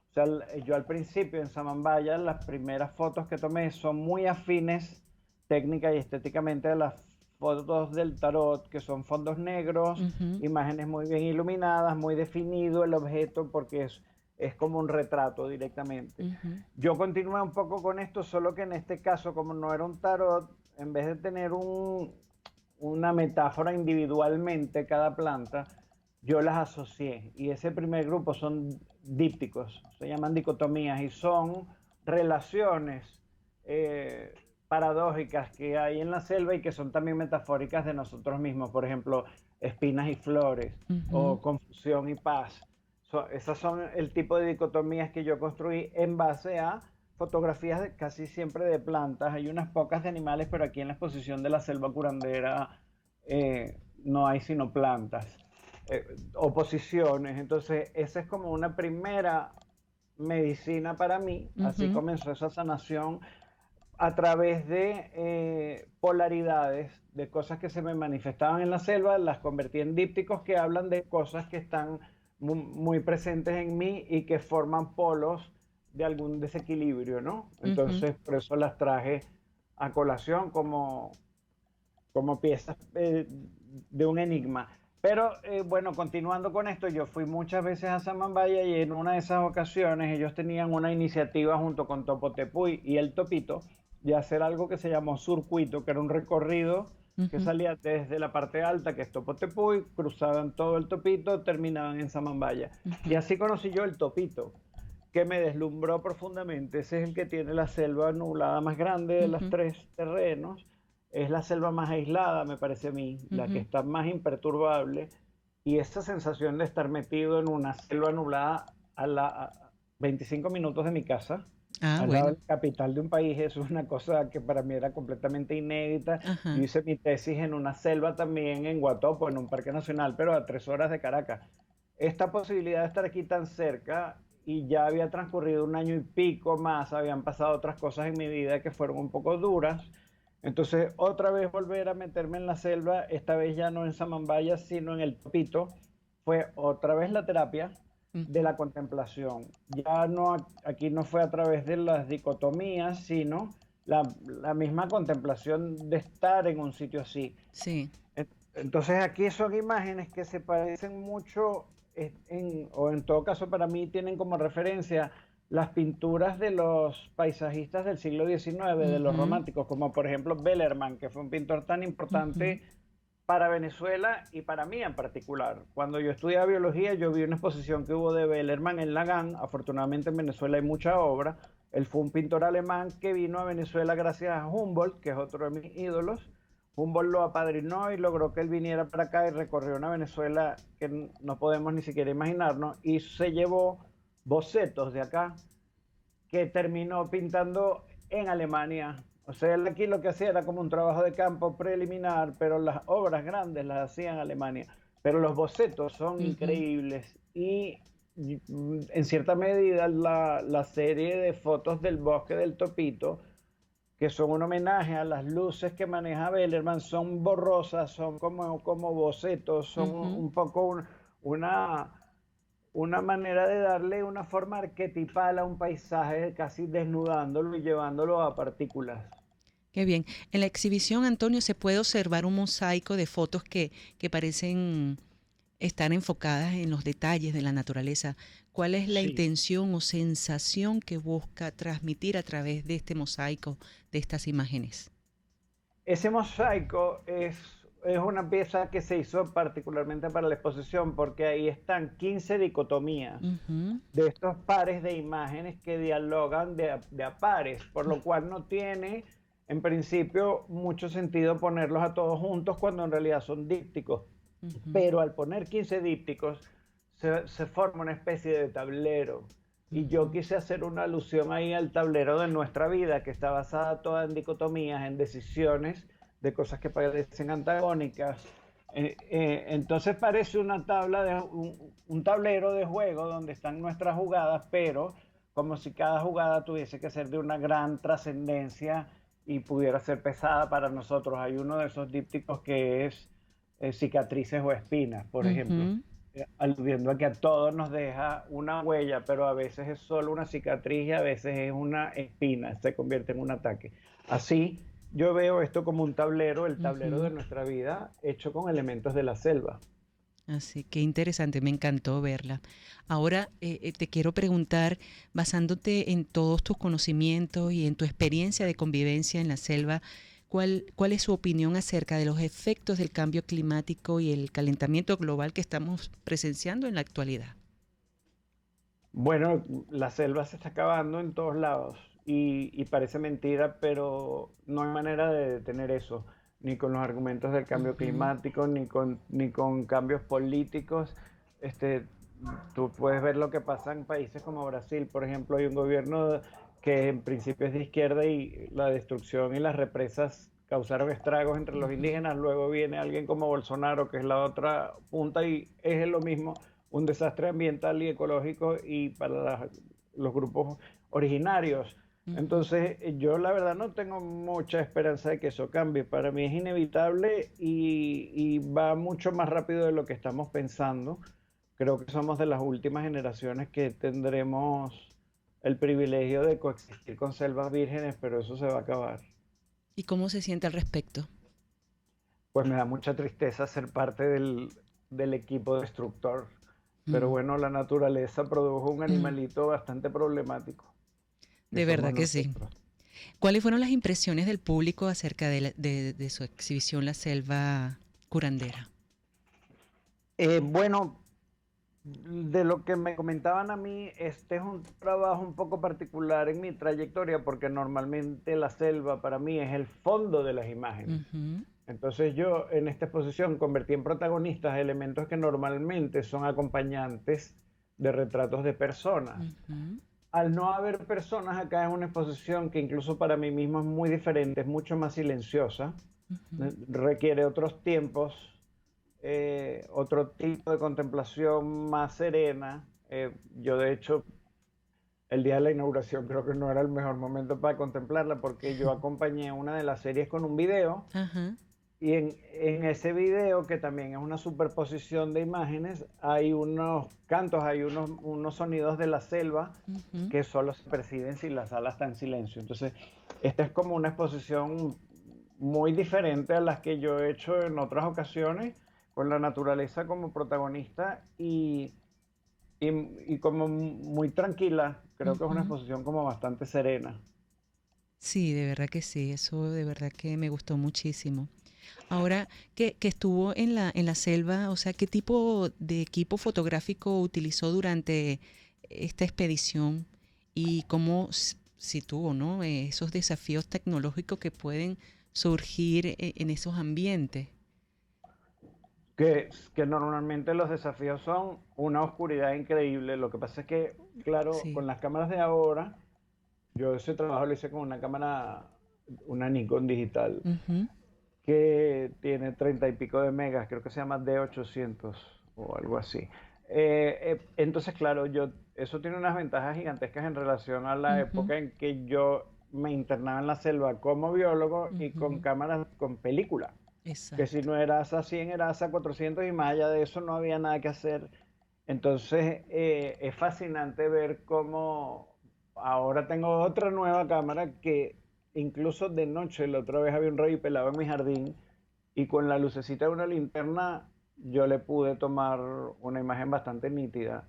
O sea, yo al principio en Samambaya, las primeras fotos que tomé son muy afines técnica y estéticamente a las fotos del tarot, que son fondos negros, imágenes muy bien iluminadas, muy definido el objeto, porque es como un retrato directamente. Yo continué un poco con esto, solo que en este caso, como no era un tarot, en vez de tener una metáfora individualmente cada planta, yo las asocié. Y ese primer grupo son dípticos, se llaman dicotomías, y son relaciones paradójicas que hay en la selva y que son también metafóricas de nosotros mismos. Por ejemplo, espinas y flores, o confusión y paz. Esas son el tipo de dicotomías que yo construí en base a fotografías casi siempre de plantas. Hay unas pocas de animales, pero aquí en la exposición de la selva curandera no hay sino plantas, oposiciones. Entonces esa es como una primera medicina para mí. Así comenzó esa sanación a través de polaridades, de cosas que se me manifestaban en la selva, las convertí en dípticos que hablan de cosas que están muy presentes en mí y que forman polos de algún desequilibrio, ¿no? Entonces, por eso las traje a colación como piezas de un enigma. Pero, bueno, continuando con esto, yo fui muchas veces a Samambaya y en una de esas ocasiones ellos tenían una iniciativa junto con Topotepuy y el Topito de hacer algo que se llamó Surcuito, que era un recorrido que salía desde la parte alta, que es Topotepuy, cruzaban todo el Topito, terminaban en Samambaya. Y así conocí yo el Topito, que me deslumbró profundamente. Ese es el que tiene la selva nublada más grande de los tres terrenos. Es la selva más aislada, me parece a mí, la que está más imperturbable. Y esa sensación de estar metido en una selva nublada a 25 minutos de mi casa, al lado de la capital de un país, eso es una cosa que para mí era completamente inédita. Yo hice mi tesis en una selva también en Guatopo, en un parque nacional, pero a 3 horas de Caracas. Esta posibilidad de estar aquí tan cerca, y ya había transcurrido 1 año y pico más, habían pasado otras cosas en mi vida que fueron un poco duras. Entonces, otra vez volver a meterme en la selva, esta vez ya no en Samambaya, sino en el Topito, fue otra vez la terapia de la contemplación. Ya no, aquí no fue a través de las dicotomías, sino la misma contemplación de estar en un sitio así. Sí. Entonces aquí son imágenes que se parecen mucho, o en todo caso para mí tienen como referencia las pinturas de los paisajistas del siglo XIX, de los románticos, como por ejemplo Bellerman, que fue un pintor tan importante para Venezuela y para mí en particular. Cuando yo estudiaba biología, yo vi una exposición que hubo de Bellerman en Lagán. Afortunadamente en Venezuela hay mucha obra. Él fue un pintor alemán que vino a Venezuela gracias a Humboldt, que es otro de mis ídolos. Humboldt lo apadrinó y logró que él viniera para acá y recorrió una Venezuela que no podemos ni siquiera imaginarnos, y se llevó bocetos de acá que terminó pintando en Alemania. O sea, él aquí lo que hacía era como un trabajo de campo preliminar, pero las obras grandes las hacía en Alemania. Pero los bocetos son increíbles, y en cierta medida la serie de fotos del bosque del Topito, que son un homenaje a las luces que maneja Bellerman, son borrosas, son como bocetos, son un poco una manera de darle una forma arquetipal a un paisaje, casi desnudándolo y llevándolo a partículas. Qué bien. En la exhibición, Antonio, se puede observar un mosaico de fotos que parecen estar enfocadas en los detalles de la naturaleza. ¿Cuál es la intención o sensación que busca transmitir a través de este mosaico, de estas imágenes? Ese mosaico es una pieza que se hizo particularmente para la exposición, porque ahí están 15 dicotomías de estos pares de imágenes que dialogan de a pares, por lo cual no tiene en principio mucho sentido ponerlos a todos juntos cuando en realidad son dípticos. Pero al poner 15 dípticos se forma una especie de tablero, y yo quise hacer una alusión ahí al tablero de nuestra vida, que está basada toda en dicotomías, en decisiones de cosas que parecen antagónicas. Entonces parece una tabla un tablero de juego donde están nuestras jugadas, pero como si cada jugada tuviese que ser de una gran trascendencia y pudiera ser pesada para nosotros. Hay uno de esos dípticos que es cicatrices o espinas, por ejemplo, aludiendo a que a todos nos deja una huella, pero a veces es solo una cicatriz y a veces es una espina, se convierte en un ataque. Así, yo veo esto como un tablero, el tablero de nuestra vida, hecho con elementos de la selva. Así que interesante, me encantó verla. Ahora te quiero preguntar, basándote en todos tus conocimientos y en tu experiencia de convivencia en la selva, ¿cuál es su opinión acerca de los efectos del cambio climático y el calentamiento global que estamos presenciando en la actualidad? Bueno, la selva se está acabando en todos lados y parece mentira, pero no hay manera de detener eso, ni con los argumentos del cambio climático, ni con cambios políticos. Tú puedes ver lo que pasa en países como Brasil, por ejemplo. Hay un gobierno que en principio es de izquierda y la destrucción y las represas causaron estragos entre los indígenas. Luego viene alguien como Bolsonaro, que es la otra punta, y es lo mismo, un desastre ambiental y ecológico y para los grupos originarios. Entonces, yo la verdad no tengo mucha esperanza de que eso cambie. Para mí es inevitable y va mucho más rápido de lo que estamos pensando. Creo que somos de las últimas generaciones que tendremos el privilegio de coexistir con selvas vírgenes, pero eso se va a acabar. ¿Y cómo se siente al respecto? Pues me da mucha tristeza ser parte del equipo destructor. Pero bueno, la naturaleza produjo un animalito bastante problemático. De verdad que sí. ¿Cuáles fueron las impresiones del público acerca de su exhibición La Selva Curandera? Bueno, de lo que me comentaban a mí, este es un trabajo un poco particular en mi trayectoria porque normalmente la selva para mí es el fondo de las imágenes. Entonces yo en esta exposición convertí en protagonistas elementos que normalmente son acompañantes de retratos de personas. Al no haber personas acá es una exposición que incluso para mí mismo es muy diferente, es mucho más silenciosa, requiere otros tiempos, otro tipo de contemplación más serena. Yo de hecho el día de la inauguración creo que no era el mejor momento para contemplarla porque yo acompañé una de las series con un video. Y en ese video, que también es una superposición de imágenes, hay unos cantos, hay unos sonidos de la selva que solo se perciben si la sala está en silencio. Entonces, esta es como una exposición muy diferente a las que yo he hecho en otras ocasiones, con la naturaleza como protagonista y como muy tranquila. Creo que es una exposición como bastante serena. Sí, de verdad que sí, eso de verdad que me gustó muchísimo. Ahora que estuvo en la selva, o sea, ¿qué tipo de equipo fotográfico utilizó durante esta expedición y cómo situó, ¿no? Esos desafíos tecnológicos que pueden surgir en esos ambientes? Que normalmente los desafíos son una oscuridad increíble. Lo que pasa es que, claro, con las cámaras de ahora, yo ese trabajo lo hice con una cámara, una Nikon digital, que tiene 30 y pico de megas, creo que se llama D800 o algo así. Entonces, claro, eso tiene unas ventajas gigantescas en relación a la época en que yo me internaba en la selva como biólogo y con cámaras, con película. Que si no era ASA 100, era ASA 400 y más allá de eso no había nada que hacer. Entonces, es fascinante ver cómo ahora tengo otra nueva cámara que incluso de noche, la otra vez había un rey pelado en mi jardín y con la lucecita de una linterna yo le pude tomar una imagen bastante nítida.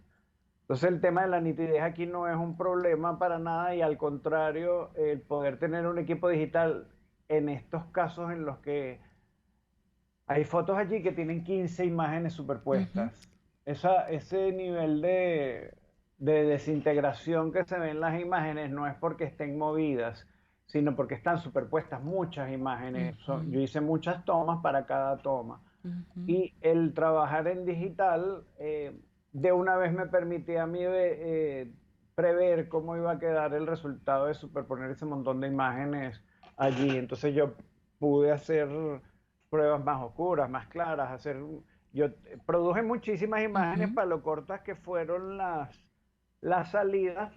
Entonces el tema de la nitidez aquí no es un problema para nada y al contrario, el poder tener un equipo digital en estos casos en los que hay fotos allí que tienen 15 imágenes superpuestas. Ese nivel de desintegración que se ve en las imágenes no es porque estén movidas, sino porque están superpuestas muchas imágenes. Yo hice muchas tomas para cada toma. Y el trabajar en digital de una vez me permitía a mí prever cómo iba a quedar el resultado de superponer ese montón de imágenes allí. Entonces yo pude hacer pruebas más oscuras, más claras. Yo produje muchísimas imágenes para lo cortas que fueron las salidas.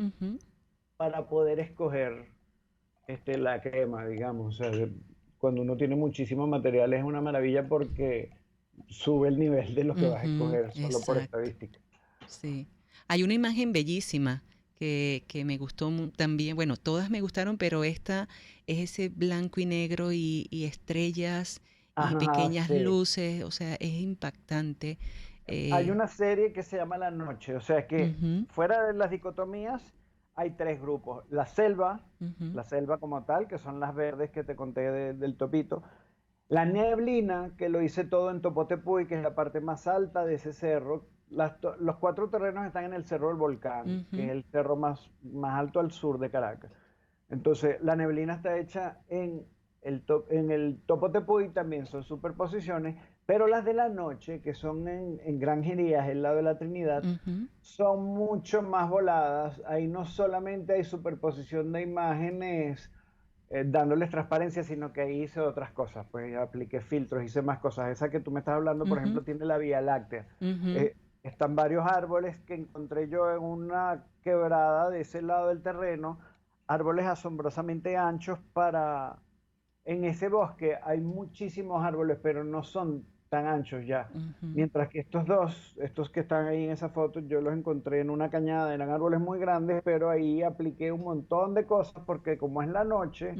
para poder escoger la crema, digamos. O sea, cuando uno tiene muchísimo material es una maravilla porque sube el nivel de lo que vas a escoger solo por estadística. Sí. Hay una imagen bellísima que me gustó también. Bueno, todas me gustaron, pero esta es ese blanco y negro y estrellas y pequeñas luces. O sea, es impactante. Hay una serie que se llama La Noche. O sea que fuera de las dicotomías hay 3 grupos. La selva como tal, que son las verdes que te conté del topito. La neblina, que lo hice todo en Topotepuy, que es la parte más alta de ese cerro. Los 4 terrenos están en el Cerro del Volcán, que es el cerro más alto al sur de Caracas. Entonces, la neblina está hecha en el Topotepuy, también son superposiciones, pero las de la noche, que son en Granjerías, el lado de la Trinidad, son mucho más voladas. Ahí no solamente hay superposición de imágenes dándoles transparencia, sino que ahí hice otras cosas, pues apliqué filtros, hice más cosas. Esa que tú me estás hablando, por ejemplo, tiene la Vía Láctea. Están varios árboles que encontré yo en una quebrada de ese lado del terreno, árboles asombrosamente anchos en ese bosque hay muchísimos árboles, pero no son tan anchos ya. Mientras que estos que están ahí en esa foto, yo los encontré en una cañada, eran árboles muy grandes, pero ahí apliqué un montón de cosas, porque como es la noche,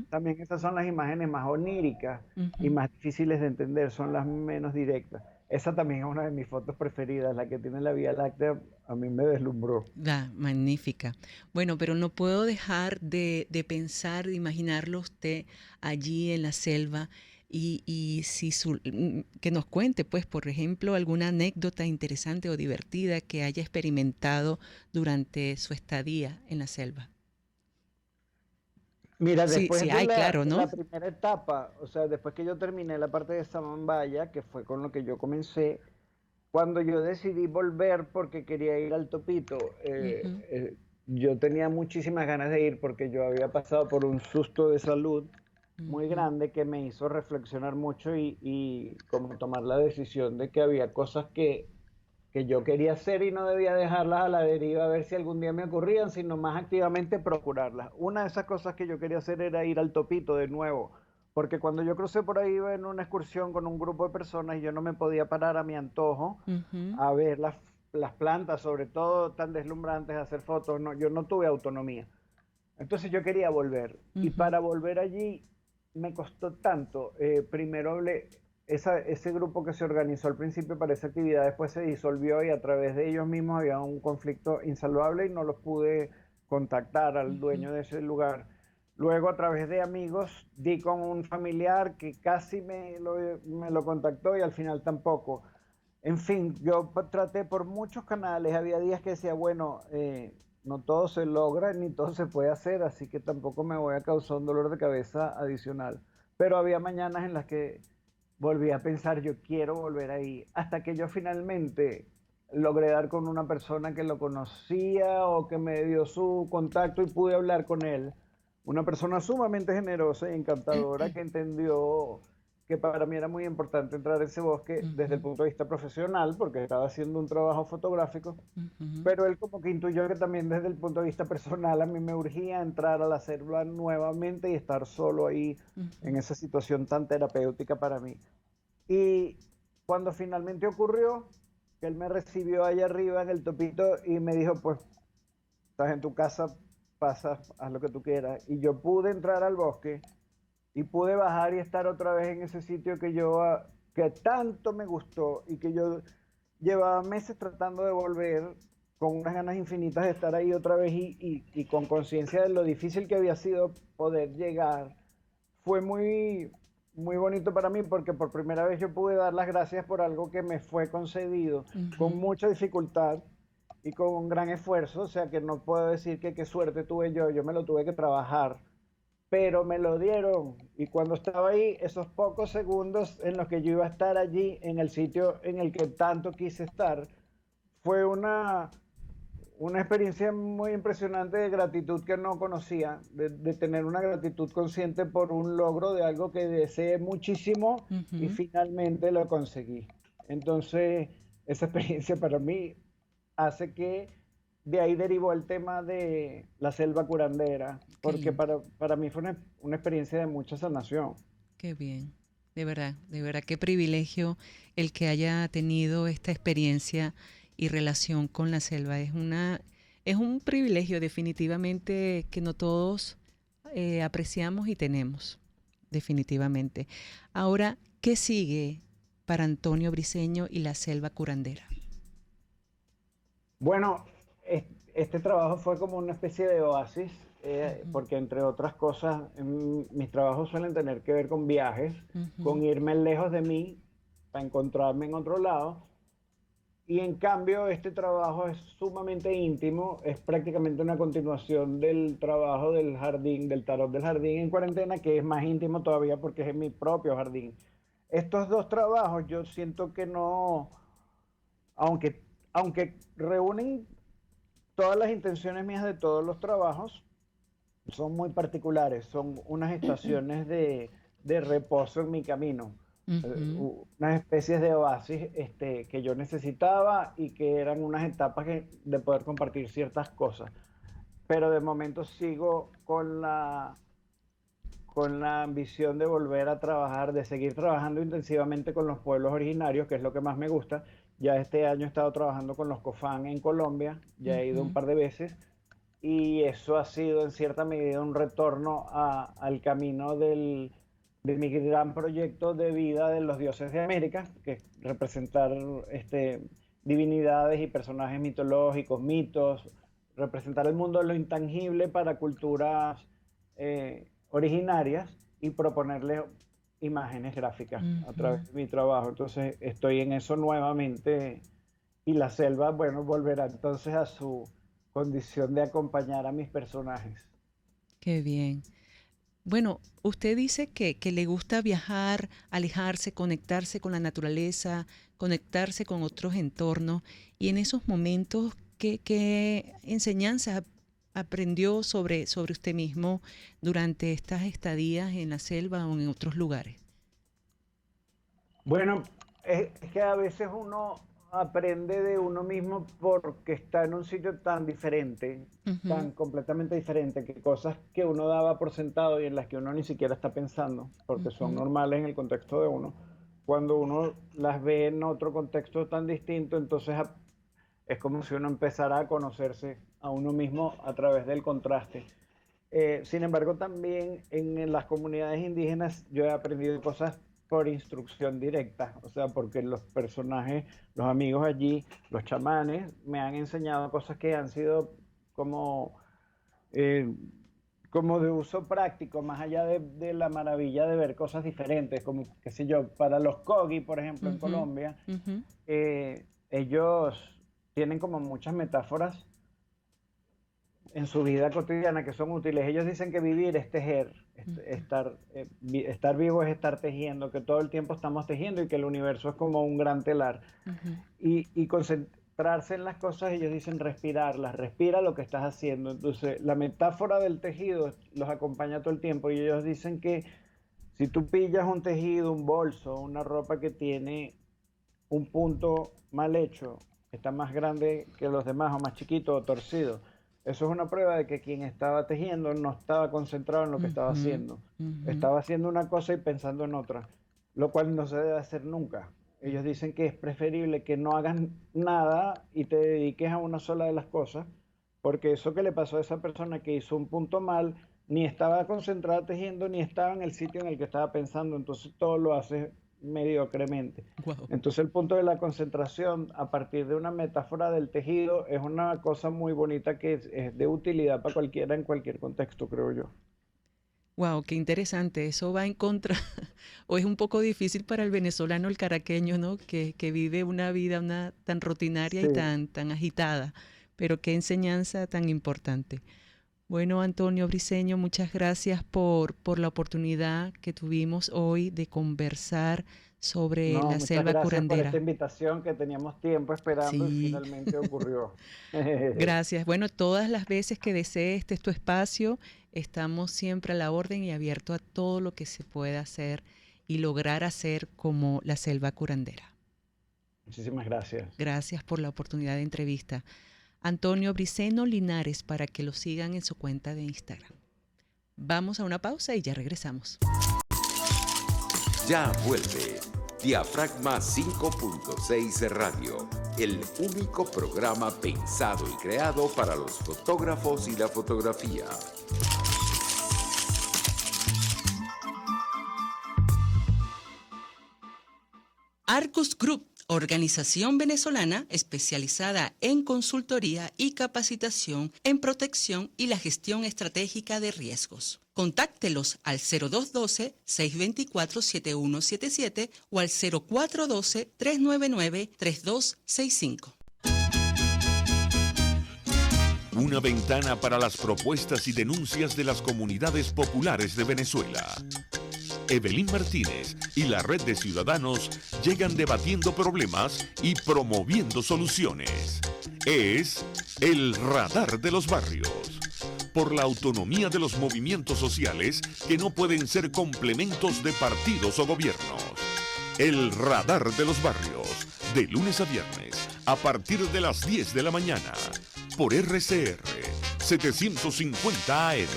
también estas son las imágenes más oníricas y más difíciles de entender, son las menos directas. Esa también es una de mis fotos preferidas, la que tiene la Vía Láctea, a mí me deslumbró. Magnífica. Bueno, pero no puedo dejar de pensar, de imaginarlo usted allí en la selva y que nos cuente, pues, por ejemplo, alguna anécdota interesante o divertida que haya experimentado durante su estadía en la selva. Mira, después de la primera etapa, o sea, después que yo terminé la parte de Samambaya, que fue con lo que yo comencé, cuando yo decidí volver porque quería ir al Topito, yo tenía muchísimas ganas de ir porque yo había pasado por un susto de salud muy grande que me hizo reflexionar mucho y como tomar la decisión de que había cosas que yo quería hacer y no debía dejarlas a la deriva a ver si algún día me ocurrían, sino más activamente procurarlas. Una de esas cosas que yo quería hacer era ir al Topito de nuevo, porque cuando yo crucé por ahí iba en una excursión con un grupo de personas y yo no me podía parar a mi antojo a ver las plantas, sobre todo tan deslumbrantes, a hacer fotos. No, yo no tuve autonomía. Entonces yo quería volver. Y para volver allí me costó tanto. Primero hablé... Ese grupo que se organizó al principio para esa actividad después se disolvió y a través de ellos mismos había un conflicto insalvable y no los pude contactar al dueño de ese lugar. Luego a través de amigos di con un familiar que casi me lo contactó y al final tampoco. En fin, yo traté por muchos canales, había días que decía, bueno, no todo se logra ni todo se puede hacer, así que tampoco me voy a causar un dolor de cabeza adicional. Pero había mañanas en las que volví a pensar, yo quiero volver ahí, hasta que yo finalmente logré dar con una persona que lo conocía o que me dio su contacto y pude hablar con él. Una persona sumamente generosa y encantadora que entendió que para mí era muy importante entrar a ese bosque desde el punto de vista profesional, porque estaba haciendo un trabajo fotográfico, pero él como que intuyó que también desde el punto de vista personal a mí me urgía entrar a la selva nuevamente y estar solo ahí en esa situación tan terapéutica para mí. Y cuando finalmente ocurrió, que él me recibió allá arriba en el Topito y me dijo, pues, estás en tu casa, pasa, haz lo que tú quieras. Y yo pude entrar al bosque y pude bajar y estar otra vez en ese sitio que tanto me gustó y que yo llevaba meses tratando de volver con unas ganas infinitas de estar ahí otra vez y con conciencia de lo difícil que había sido poder llegar. Fue muy, muy bonito para mí porque por primera vez yo pude dar las gracias por algo que me fue concedido con mucha dificultad y con un gran esfuerzo. O sea que no puedo decir que qué suerte tuve yo me lo tuve que trabajar, pero me lo dieron. Y cuando estaba ahí, esos pocos segundos en los que yo iba a estar allí en el sitio en el que tanto quise estar, fue una experiencia muy impresionante de gratitud que no conocía, de tener una gratitud consciente por un logro de algo que deseé muchísimo y finalmente lo conseguí. Entonces, esa experiencia para mí hace que de ahí derivó el tema de la selva curandera, porque para mí fue una experiencia de mucha sanación. Qué bien, de verdad, qué privilegio el que haya tenido esta experiencia y relación con la selva. Es un privilegio definitivamente que no todos apreciamos y tenemos, definitivamente. Ahora, ¿qué sigue para Antonio Briceño y la selva curandera? Bueno, este trabajo fue como una especie de oasis, porque entre otras cosas, mis trabajos suelen tener que ver con viajes, con irme lejos de mí para encontrarme en otro lado. Y en cambio, este trabajo es sumamente íntimo, es prácticamente una continuación del trabajo del jardín, del tarot del jardín en cuarentena, que es más íntimo todavía porque es en mi propio jardín. Estos dos trabajos yo siento que no, aunque reúnen todas las intenciones mías de todos los trabajos, son muy particulares, son unas estaciones de reposo en mi camino. Unas especies de oasis que yo necesitaba y que eran unas etapas de poder compartir ciertas cosas. Pero de momento sigo con la ambición de volver a trabajar, de seguir trabajando intensivamente con los pueblos originarios, que es lo que más me gusta. Ya este año he estado trabajando con los Cofán en Colombia, ya he ido un par de veces, y eso ha sido en cierta medida un retorno al camino de mi gran proyecto de vida de los dioses de América, que es representar divinidades y personajes mitológicos, mitos, representar el mundo de lo intangible para culturas originarias y proponerle imágenes gráficas a través de mi trabajo. Entonces estoy en eso nuevamente, y la selva, bueno, volverá entonces a su condición de acompañar a mis personajes. Qué bien. Bueno, usted dice que le gusta viajar, alejarse, conectarse con la naturaleza, conectarse con otros entornos, y en esos momentos, ¿qué enseñanzas aprendió sobre usted mismo durante estas estadías en la selva o en otros lugares? Bueno, es que a veces uno aprende de uno mismo porque está en un sitio tan diferente, tan completamente diferente, que cosas que uno daba por sentado y en las que uno ni siquiera está pensando, porque son normales en el contexto de uno, cuando uno las ve en otro contexto tan distinto, entonces es como si uno empezara a conocerse a uno mismo a través del contraste. Sin embargo, también en las comunidades indígenas yo he aprendido cosas por instrucción directa, o sea, porque los personajes, los amigos allí, los chamanes, me han enseñado cosas que han sido como de uso práctico, más allá de la maravilla de ver cosas diferentes, como, qué sé yo, para los Kogi, por ejemplo, en Colombia, ellos tienen como muchas metáforas en su vida cotidiana que son útiles. Ellos dicen que vivir es tejer, estar vivo es estar tejiendo, que todo el tiempo estamos tejiendo y que el universo es como un gran telar. Y concentrarse en las cosas, ellos dicen respirarlas, respira lo que estás haciendo. Entonces la metáfora del tejido los acompaña todo el tiempo, y ellos dicen que si tú pillas un tejido, un bolso, una ropa que tiene un punto mal hecho, está más grande que los demás o más chiquito o torcido, eso es una prueba de que quien estaba tejiendo no estaba concentrado en lo que estaba haciendo. Estaba haciendo una cosa y pensando en otra, lo cual no se debe hacer nunca. Ellos dicen que es preferible que no hagas nada y te dediques a una sola de las cosas, porque eso que le pasó a esa persona que hizo un punto mal, ni estaba concentrada tejiendo, ni estaba en el sitio en el que estaba pensando, entonces todo lo hace mediocremente. Entonces el punto de la concentración a partir de una metáfora del tejido es una cosa muy bonita que es de utilidad para cualquiera en cualquier contexto, creo yo. Wow, qué interesante. Eso va en contra, o es un poco difícil para el venezolano, el caraqueño, ¿no? Que vive una vida tan rutinaria y tan agitada. Pero qué enseñanza tan importante. Bueno, Antonio Briceño, muchas gracias por la oportunidad que tuvimos hoy de conversar sobre la selva curandera. Gracias por esta invitación que teníamos tiempo esperando y finalmente ocurrió. Gracias. Bueno, todas las veces que desee, este es tu espacio, estamos siempre a la orden y abierto a todo lo que se pueda hacer y lograr hacer como la selva curandera. Muchísimas gracias. Gracias por la oportunidad de entrevista. Antonio Briceno Linares, para que lo sigan en su cuenta de Instagram. Vamos a una pausa y ya regresamos. Ya vuelve Diafragma 5.6 Radio, el único programa pensado y creado para los fotógrafos y la fotografía. Arcus Group, organización venezolana especializada en consultoría y capacitación en protección y la gestión estratégica de riesgos. Contáctelos al 0212-624-7177 o al 0412-399-3265. Una ventana para las propuestas y denuncias de las comunidades populares de Venezuela. Evelyn Martínez y la Red de Ciudadanos llegan debatiendo problemas y promoviendo soluciones. Es el Radar de los Barrios. Por la autonomía de los movimientos sociales que no pueden ser complementos de partidos o gobiernos. El Radar de los Barrios, de lunes a viernes, a partir de las 10 de la mañana, por RCR 750 AM.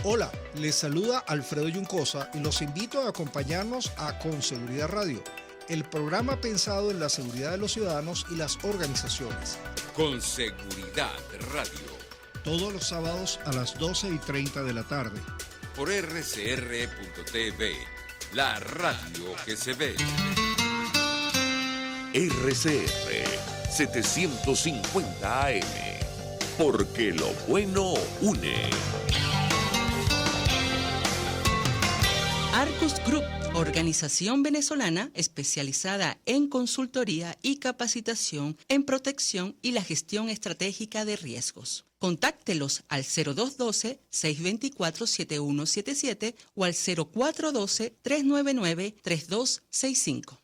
Hola, les saluda Alfredo Yuncosa y los invito a acompañarnos a Con Seguridad Radio, el programa pensado en la seguridad de los ciudadanos y las organizaciones. Con Seguridad Radio. Todos los sábados a las 12:30 de la tarde. Por rcr.tv, la radio que se ve. RCR 750 AM, porque lo bueno une. Arcus Group, organización venezolana especializada en consultoría y capacitación en protección y la gestión estratégica de riesgos. Contáctelos al 0212-624-7177 o al 0412-399-3265.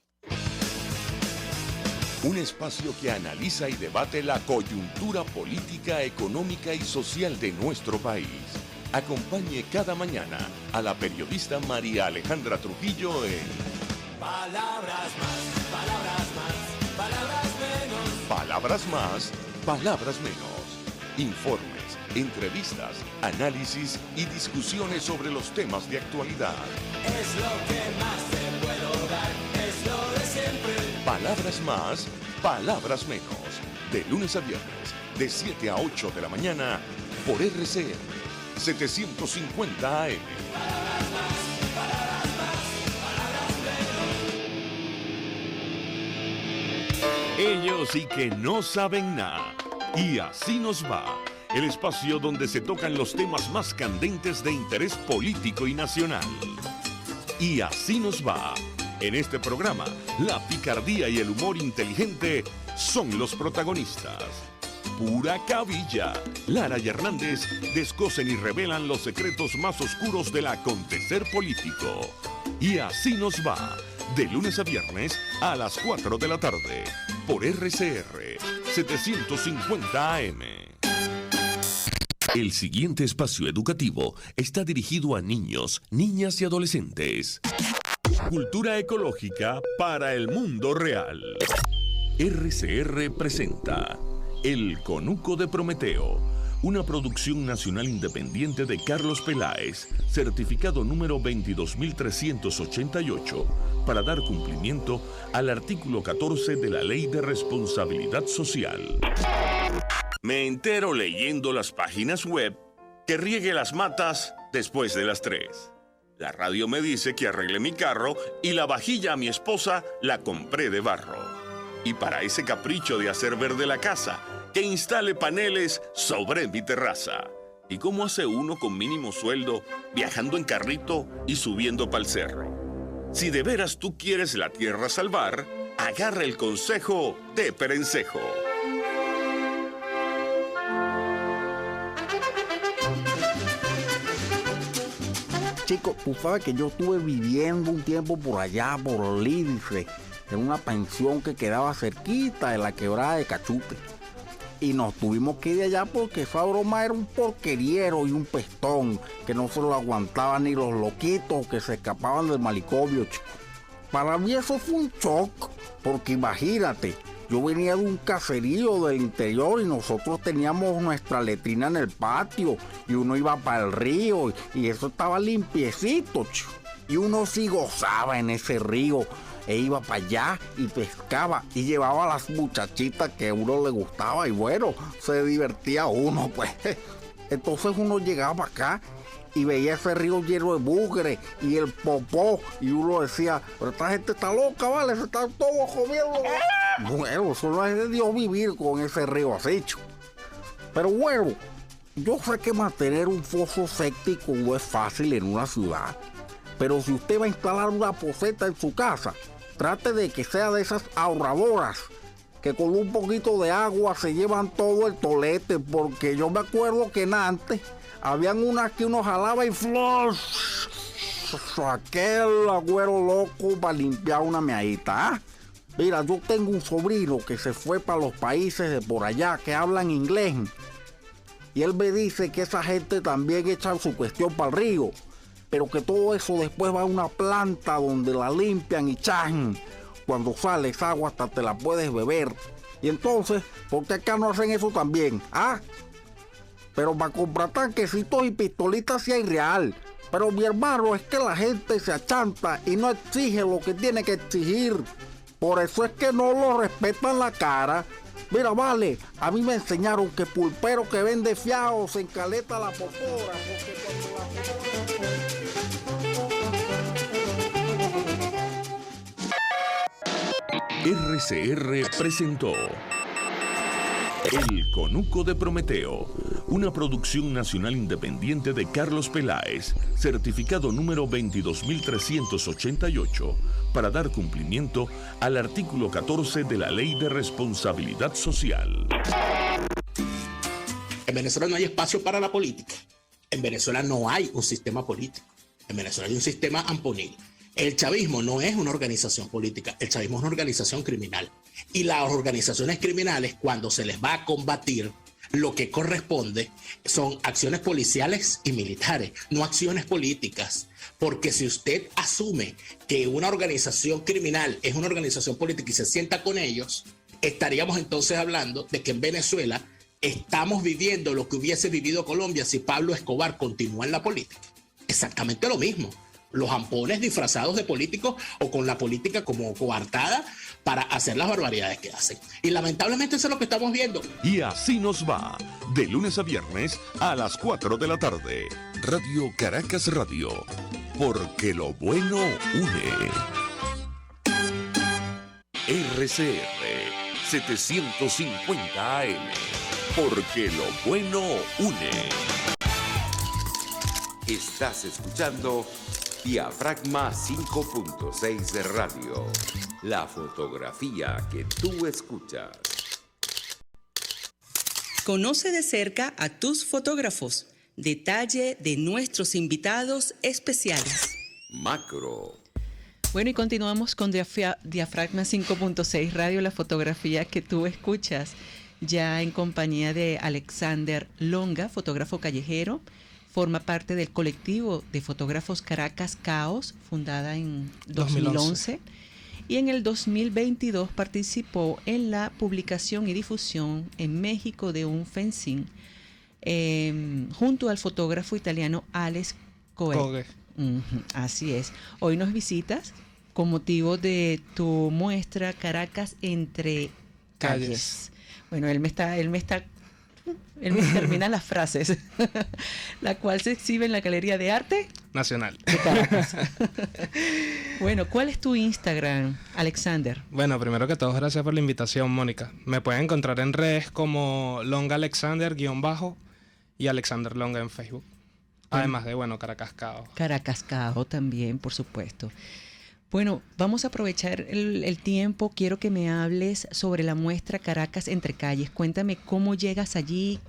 Un espacio que analiza y debate la coyuntura política, económica y social de nuestro país. Acompañe cada mañana a la periodista María Alejandra Trujillo en Palabras más, palabras más, palabras menos. Palabras más, palabras menos. Informes, entrevistas, análisis y discusiones sobre los temas de actualidad. Es lo que más te puedo dar, es lo de siempre. Palabras más, palabras menos. De lunes a viernes, de 7 a 8 de la mañana, por RCR 750 AM. Palabras más, palabras más, palabras menos. Ellos sí que no saben nada. Y así nos va. El espacio donde se tocan los temas más candentes de interés político y nacional. Y así nos va. En este programa, la picardía y el humor inteligente son los protagonistas. Pura cabilla. Lara y Hernández descosen y revelan los secretos más oscuros del acontecer político. Y así nos va. De lunes a viernes a las 4 de la tarde. Por RCR 750 AM. El siguiente espacio educativo está dirigido a niños, niñas y adolescentes. Cultura ecológica para el mundo real. RCR presenta El Conuco de Prometeo, una producción nacional independiente de Carlos Peláez, certificado número 22388, para dar cumplimiento al artículo 14 de la Ley de Responsabilidad Social. Me entero leyendo las páginas web que riegue las matas después de las 3. La radio me dice que arregle mi carro y la vajilla a mi esposa la compré de barro. Y para ese capricho de hacer verde la casa, que instale paneles sobre mi terraza. ¿Y cómo hace uno con mínimo sueldo, viajando en carrito y subiendo pa'l cerro? Si de veras tú quieres la tierra salvar, agarra el consejo de Perencejo. Chico, tú sabes que yo estuve viviendo un tiempo por allá, por Lídice, en una pensión que quedaba cerquita de la quebrada de Cachupe. Y nos tuvimos que ir de allá porque esa broma era un porqueriero y un pestón que no se lo aguantaban ni los loquitos que se escapaban del manicomio, chico. para mí eso fue un shock, porque imagínate, yo venía de un caserío del interior y nosotros teníamos nuestra letrina en el patio y uno iba para el río y eso estaba limpiecito, y uno sí gozaba en ese río e iba para allá y pescaba y llevaba a las muchachitas que a uno le gustaba y bueno, se divertía uno pues. Entonces uno llegaba acá y veía ese río lleno de mugre y el popó y uno decía, pero esta gente está loca, vale, se están todos comiendo. Bueno, eso no es de Dios vivir con ese río así. Pero bueno, yo sé que mantener un foso séptico no es fácil en una ciudad, pero si usted va a instalar una poceta en su casa, trate de que sea de esas ahorradoras que con un poquito de agua se llevan todo el tolete, porque yo me acuerdo que antes habían unas que uno jalaba y flush, aquel agüero loco para limpiar una meadita, ¿ah? Mira, yo tengo un sobrino que se fue para los países de por allá que hablan inglés y él me dice que esa gente también echa su cuestión para el río, pero que todo eso después va a una planta donde la limpian y chan. Cuando sale esa agua hasta te la puedes beber. Y entonces, ¿por qué acá no hacen eso también? ¿Ah? Pero para comprar tanquecitos y pistolitas sí hay real. Pero mi hermano, es que la gente se achanta y no exige lo que tiene que exigir. Por eso es que no lo respetan la cara. Mira, vale, a mí me enseñaron que pulpero que vende fiado se encaleta la popora. RCR presentó El Conuco de Prometeo, una producción nacional independiente de Carlos Peláez, certificado número 22388, para dar cumplimiento al artículo 14 de la Ley de Responsabilidad Social. En Venezuela no hay espacio para la política. En Venezuela no hay un sistema político. En Venezuela hay un sistema amponil. El chavismo no es una organización política, el chavismo es una organización criminal. Y las organizaciones criminales, cuando se les va a combatir, lo que corresponde son acciones policiales y militares, no acciones políticas. Porque si usted asume que una organización criminal es una organización política y se sienta con ellos, estaríamos entonces hablando de que en Venezuela estamos viviendo lo que hubiese vivido Colombia si Pablo Escobar continúa en la política. Exactamente lo mismo. Los ampones disfrazados de políticos o con la política como coartada para hacer las barbaridades que hacen. Y lamentablemente eso es lo que estamos viendo. Y así nos va, de lunes a viernes a las 4 de la tarde. Radio Caracas Radio, porque lo bueno une. RCR 750 AM, porque lo bueno une. Estás escuchando Diafragma 5.6 de Radio, la fotografía que tú escuchas. Conoce de cerca a tus fotógrafos. Detalle de nuestros invitados especiales. Macro. Bueno, y continuamos con Diafragma 5.6 Radio, la fotografía que tú escuchas, ya en compañía de Alexander Longa, fotógrafo callejero. Forma parte del colectivo de fotógrafos Caracas Caos, fundada en 2011. Y en el 2022 participó en la publicación y difusión en México de un fanzine junto al fotógrafo italiano Alex Coe. Así es. Hoy nos visitas con motivo de tu muestra Caracas entre calles. Bueno, él me termina las frases, la cual se exhibe en la Galería de Arte Nacional de Caracas. Bueno, ¿cuál es tu Instagram, Alexander? Bueno, primero que todo, gracias por la invitación, Mónica. Me pueden encontrar en redes como longalexander_ y Alexander Longa en Facebook. Además de, Caracas Caos. Caracas Caos también, por supuesto. Bueno, vamos a aprovechar el tiempo. Quiero que me hables sobre la muestra Caracas entre calles. Cuéntame cómo llegas allí,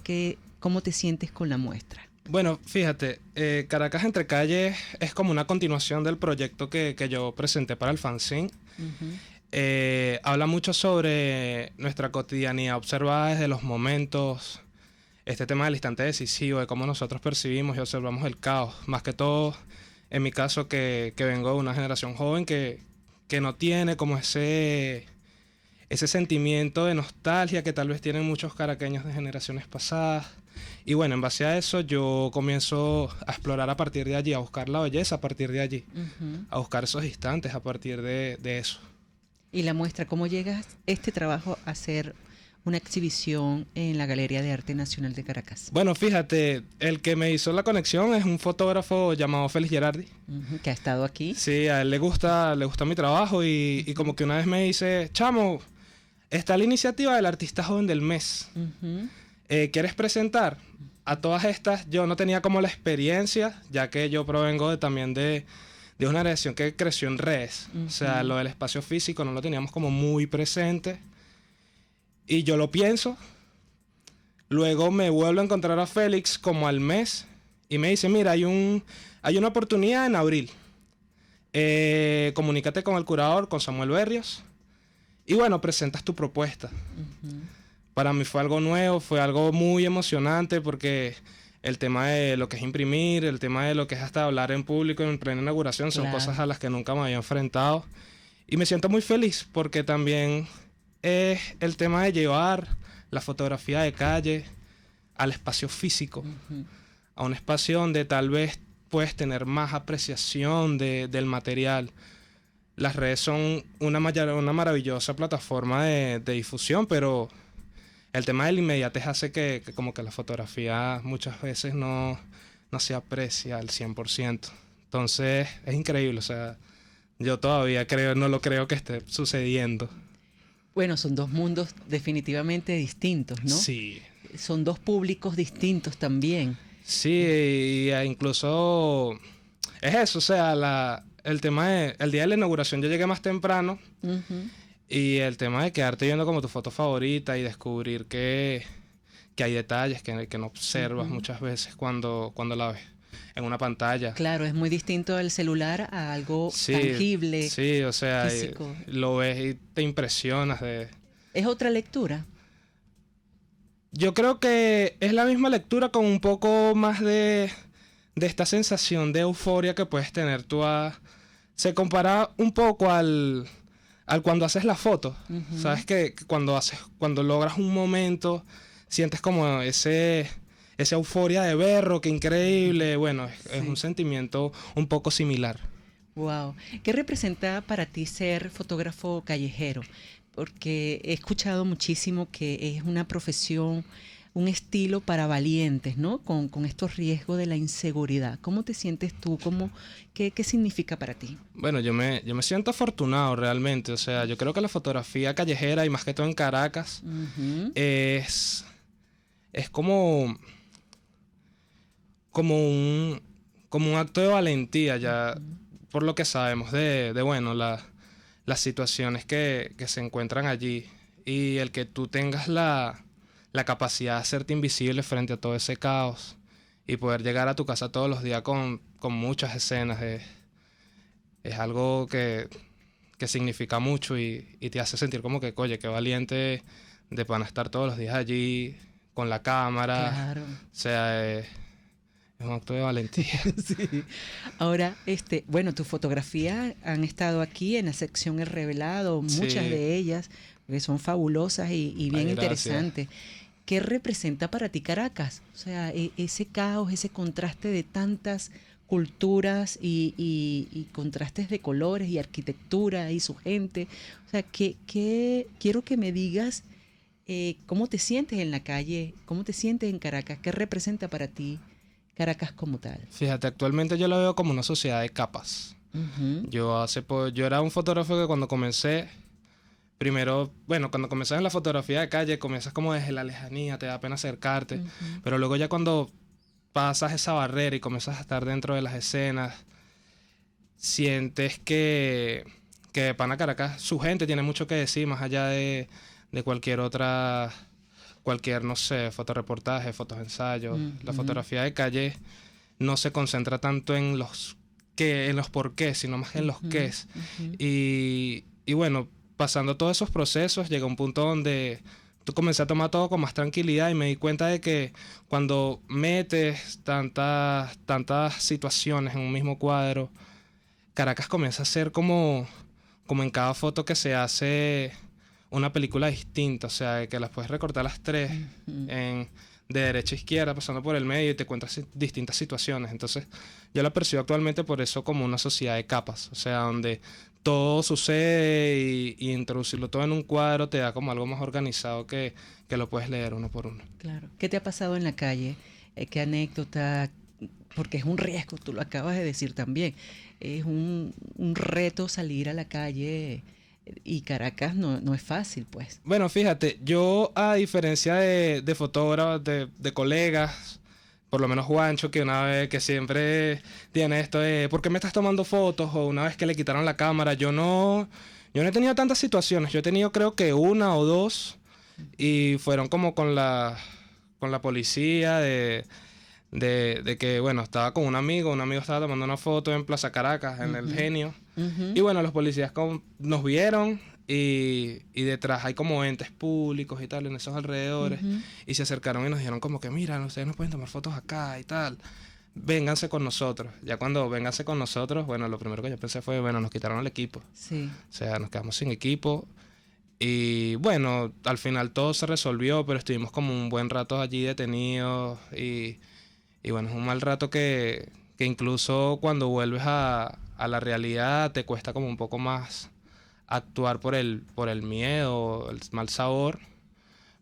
cómo te sientes con la muestra. Bueno, fíjate, Caracas entre calles es como una continuación del proyecto que yo presenté para el fanzine. Habla mucho sobre nuestra cotidianidad observada desde los momentos, este tema del instante decisivo, de cómo nosotros percibimos y observamos el caos. Más que todo, en mi caso, que vengo de una generación joven que que no tiene como ese sentimiento de nostalgia que tal vez tienen muchos caraqueños de generaciones pasadas. Y bueno, en base a eso yo comienzo a explorar a partir de allí, a buscar la belleza a partir de allí, a buscar esos instantes a partir de eso. Y la muestra, ¿cómo llega este trabajo a ser una exhibición en la Galería de Arte Nacional de Caracas? Bueno, fíjate, el que me hizo la conexión es un fotógrafo llamado Félix Gerardi. Que ha estado aquí. Sí, a él le gusta mi trabajo y como que una vez me dice, chamo, está la iniciativa del artista joven del mes. ¿Quieres presentar? A todas estas yo no tenía como la experiencia, ya que yo provengo también de una generación que creció en redes. O sea, lo del espacio físico no lo teníamos como muy presente. Y yo lo pienso. Luego me vuelvo a encontrar a Félix como al mes y me dice, mira, hay una oportunidad en abril. Comunícate con el curador, con Samuel Berrios. Y bueno, presentas tu propuesta. Para mí fue algo nuevo, fue algo muy emocionante porque el tema de lo que es imprimir, el tema de lo que es hasta hablar en público en plena inauguración son cosas a las que nunca me había enfrentado. Y me siento muy feliz porque también es el tema de llevar la fotografía de calle al espacio físico, a un espacio donde tal vez puedes tener más apreciación del material. Las redes son una maravillosa plataforma de difusión, pero el tema del inmediatez hace que como que la fotografía muchas veces no se aprecia al 100%. Entonces es increíble, o sea, yo todavía no lo creo que esté sucediendo. Bueno, son dos mundos definitivamente distintos, ¿no? Sí. Son dos públicos distintos también. Sí, incluso es eso, o sea, el día de la inauguración yo llegué más temprano. Y el tema de quedarte viendo como tu foto favorita y descubrir que hay detalles que no observas muchas veces cuando la ves en una pantalla. Claro, es muy distinto el celular a algo tangible. Sí, o sea, físico. Lo ves y te impresionas. ¿Es otra lectura? Yo creo que es la misma lectura con un poco más de esta sensación de euforia que puedes tener tú. Se compara un poco al cuando haces la foto. Sabes que cuando logras un momento, sientes como esa euforia de verlo, qué increíble. Bueno, es un sentimiento un poco similar. Wow. ¿Qué representa para ti ser fotógrafo callejero? Porque he escuchado muchísimo que es una profesión, un estilo para valientes, ¿no? Con estos riesgos de la inseguridad. ¿Cómo te sientes tú? ¿Qué significa para ti? Bueno, yo me siento afortunado realmente. O sea, yo creo que la fotografía callejera, y más que todo en Caracas, es como un acto de valentía, ya por lo que sabemos de las situaciones que se encuentran allí. Y el que tú tengas la capacidad de hacerte invisible frente a todo ese caos y poder llegar a tu casa todos los días con muchas escenas es algo que significa mucho y te hace sentir como que, oye, qué valiente de poder estar todos los días allí con la cámara. Claro. O sea, es un acto de valentía. Sí. Ahora, bueno, tus fotografías han estado aquí en la sección El Revelado, muchas de ellas, que son fabulosas y bien interesantes. ¿Qué representa para ti Caracas? O sea, ese caos, ese contraste de tantas culturas y contrastes de colores y arquitectura y su gente. O sea, quiero que me digas cómo te sientes en la calle, cómo te sientes en Caracas, qué representa para ti Caracas como tal. Fíjate, actualmente yo lo veo como una sociedad de capas. Yo era un fotógrafo que cuando comencé, primero, bueno, cuando comienzas en la fotografía de calle, comienzas como desde la lejanía, te da pena acercarte, pero luego ya cuando pasas esa barrera y comienzas a estar dentro de las escenas, sientes que Pana Caracas, su gente tiene mucho que decir, más allá de cualquier otra, no sé, fotoreportaje, fotos ensayos. La fotografía de calle no se concentra tanto en los porqués, sino más en los qués. Y bueno, pasando todos esos procesos, llega un punto donde tú comencé a tomar todo con más tranquilidad y me di cuenta de que cuando metes tantas situaciones en un mismo cuadro, Caracas comienza a ser como como en cada foto que se hace una película distinta, o sea, que las puedes recortar las tres de derecha a izquierda, pasando por el medio y te cuentas distintas situaciones. Entonces, yo la percibo actualmente por eso como una sociedad de capas, o sea, donde todo sucede y introducirlo todo en un cuadro te da como algo más organizado que lo puedes leer uno por uno. Claro. ¿Qué te ha pasado en la calle? ¿Qué anécdota? Porque es un riesgo, tú lo acabas de decir también. Es un reto salir a la calle y Caracas no es fácil, pues. Bueno, fíjate, yo a diferencia de fotógrafos, de colegas, por lo menos Juancho, que una vez que siempre tiene esto de ¿por qué me estás tomando fotos? O una vez que le quitaron la cámara, yo no he tenido tantas situaciones. Yo he tenido creo que una o dos y fueron como con la policía de que, bueno, estaba con un amigo estaba tomando una foto en Plaza Caracas, en el Genio. Y bueno, los policías nos vieron y detrás hay como entes públicos y tal en esos alrededores. Y se acercaron y nos dijeron como que, mira, ustedes no pueden tomar fotos acá y tal. Vénganse con nosotros. Ya cuando vénganse con nosotros, bueno, lo primero que yo pensé fue, bueno, nos quitaron el equipo. Sí. O sea, nos quedamos sin equipo. Y bueno, al final todo se resolvió, pero estuvimos como un buen rato allí detenidos y bueno, es un mal rato que incluso cuando vuelves a la realidad te cuesta como un poco más actuar por el miedo, el mal sabor.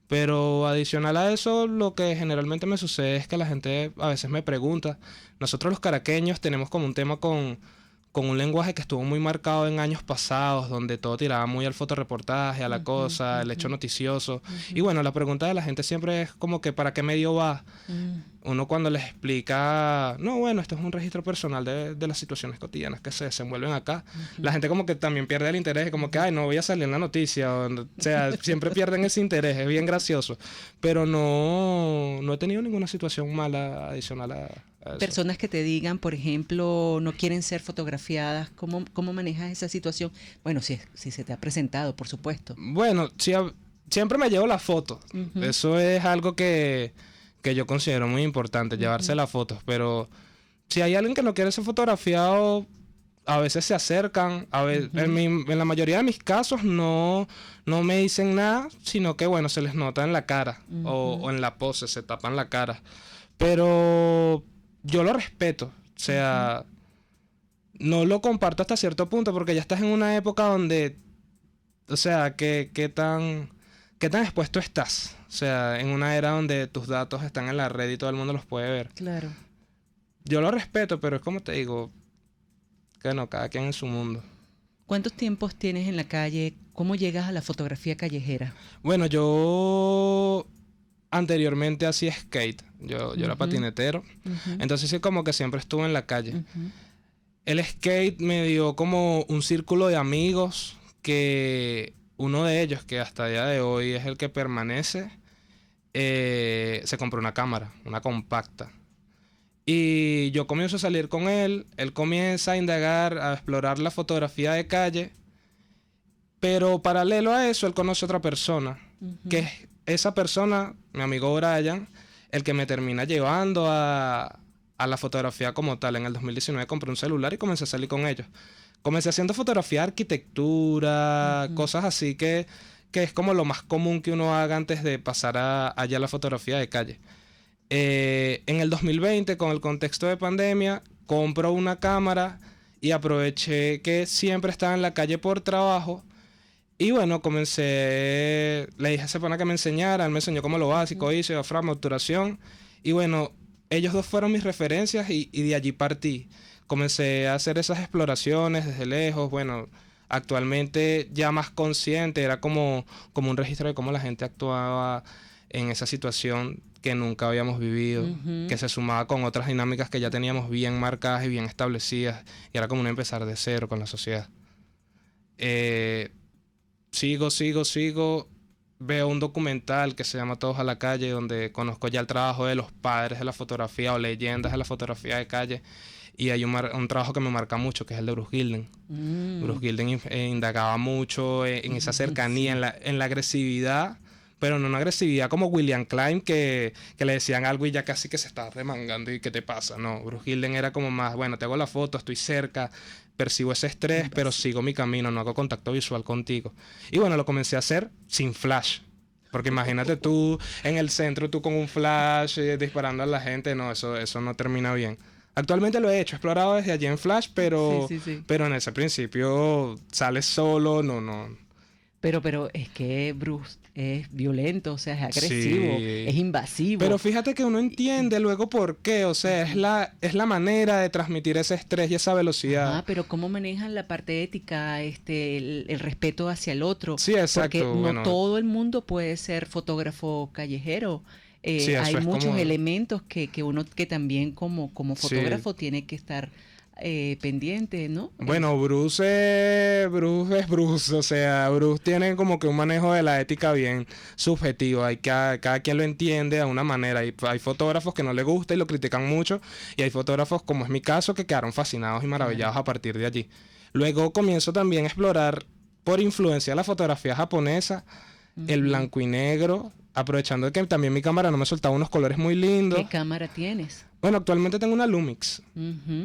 Pero adicional a eso, lo que generalmente me sucede es que la gente a veces me pregunta. Nosotros los caraqueños tenemos como un tema con un lenguaje que estuvo muy marcado en años pasados, donde todo tiraba muy al fotoreportaje, a la cosa, el hecho noticioso. Y bueno, la pregunta de la gente siempre es como que ¿para qué medio va? Uno cuando les explica, no, bueno, esto es un registro personal de las situaciones cotidianas que se desenvuelven acá. La gente como que también pierde el interés, como que, ay, no voy a salir en la noticia. O sea, siempre pierden ese interés, es bien gracioso. Pero no he tenido ninguna situación mala adicional a eso. Personas que te digan, por ejemplo, no quieren ser fotografiadas, ¿cómo manejas esa situación? Bueno, si se te ha presentado, por supuesto. Bueno, siempre me llevo las fotos. Eso es algo que yo considero muy importante, llevarse las fotos. Pero si hay alguien que no quiere ser fotografiado, a veces se acercan. En la mayoría de mis casos no me dicen nada, sino que, bueno, se les nota en la cara o en la pose, se tapan la cara. Pero yo lo respeto, o sea, no lo comparto hasta cierto punto porque ya estás en una época donde, o sea, ¿qué tan expuesto estás? O sea, en una era donde tus datos están en la red y todo el mundo los puede ver. Claro. Yo lo respeto, pero es como te digo, que no, cada quien en su mundo. ¿Cuántos tiempos tienes en la calle? ¿Cómo llegas a la fotografía callejera? Bueno, yo anteriormente hacía skate. Yo era patinetero. Entonces sí, como que siempre estuve en la calle. El skate me dio como un círculo de amigos que uno de ellos, que hasta el día de hoy es el que permanece, se compró una cámara, una compacta. Y yo comienzo a salir con él comienza a indagar, a explorar la fotografía de calle, pero paralelo a eso, él conoce a otra persona, que es esa persona, mi amigo Brian, el que me termina llevando a la fotografía como tal. En el 2019 compré un celular y comencé a salir con ellos. Comencé haciendo fotografía de arquitectura, cosas así que es como lo más común que uno haga antes de pasar allá a la fotografía de calle. En el 2020, con el contexto de pandemia, compro una cámara y aproveché que siempre estaba en la calle por trabajo. Y bueno, le dije a esa persona que me enseñara, él me enseñó como lo básico, hice diafragma, obturación. Y bueno, ellos dos fueron mis referencias y de allí partí. Comencé a hacer esas exploraciones desde lejos. Bueno, actualmente ya más consciente, era como un registro de cómo la gente actuaba en esa situación que nunca habíamos vivido, que se sumaba con otras dinámicas que ya teníamos bien marcadas y bien establecidas. Y era como un empezar de cero con la sociedad. Sigo, veo un documental que se llama Todos a la Calle, donde conozco ya el trabajo de los padres de la fotografía o leyendas de la fotografía de calle, y hay un trabajo que me marca mucho, que es el de Bruce Gilden. Bruce Gilden indagaba mucho en esa cercanía, en la agresividad, pero no una agresividad como William Klein, que le decían algo y ya casi que se estaba remangando y ¿qué te pasa? No, Bruce Gilden era como más, bueno, te hago la foto, estoy cerca, percibo ese estrés, pero sigo mi camino, no hago contacto visual contigo. Y bueno, lo comencé a hacer sin flash. Porque imagínate tú en el centro, tú con un flash disparando a la gente, no, eso no termina bien. Actualmente lo he hecho, he explorado desde allí en flash, pero en ese principio sales solo, no. Pero es que Bruce es violento, o sea, es agresivo, es invasivo. Pero fíjate que uno entiende luego por qué, o sea, es la manera de transmitir ese estrés y esa velocidad. Pero cómo manejan la parte ética, el respeto hacia el otro. Sí, exacto. Porque no todo el mundo puede ser fotógrafo callejero. Hay muchos elementos que uno que también como fotógrafo tiene que estar pendiente, ¿no? Bueno, Bruce es Bruce, o sea, Bruce tiene como que un manejo de la ética bien subjetivo, cada quien lo entiende de una manera, hay fotógrafos que no le gusta y lo critican mucho, y hay fotógrafos, como es mi caso, que quedaron fascinados y maravillados a partir de allí. Luego comienzo también a explorar, por influencia de la fotografía japonesa, el blanco y negro, aprovechando que también mi cámara no me soltaba unos colores muy lindos. ¿Qué cámara tienes? Bueno, actualmente tengo una Lumix,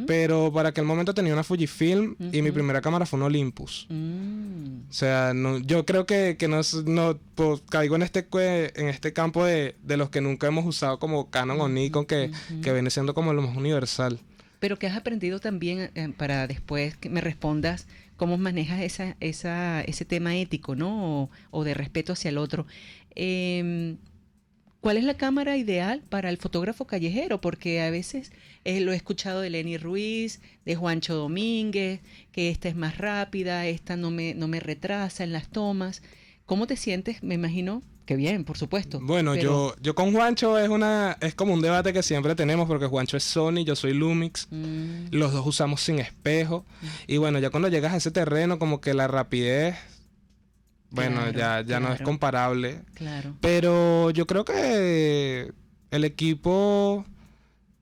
pero para aquel momento tenía una Fujifilm y mi primera cámara fue una Olympus. O sea, yo creo que pues, caigo en este campo de los que nunca hemos usado como Canon o Nikon, que viene siendo como lo más universal. Pero que has aprendido también, para después que me respondas, cómo manejas ese tema ético, ¿no? O de respeto hacia el otro. ¿Cuál es la cámara ideal para el fotógrafo callejero? Porque a veces lo he escuchado de Lenny Ruiz, de Juancho Domínguez, que esta es más rápida, esta no me retrasa en las tomas. ¿Cómo te sientes? Me imagino que bien, por supuesto. Bueno, yo con Juancho es como un debate que siempre tenemos, porque Juancho es Sony, yo soy Lumix. Los dos usamos sin espejo. Y bueno, ya cuando llegas a ese terreno, como que la rapidez... Bueno, ya no es comparable. Claro. Pero yo creo que el equipo,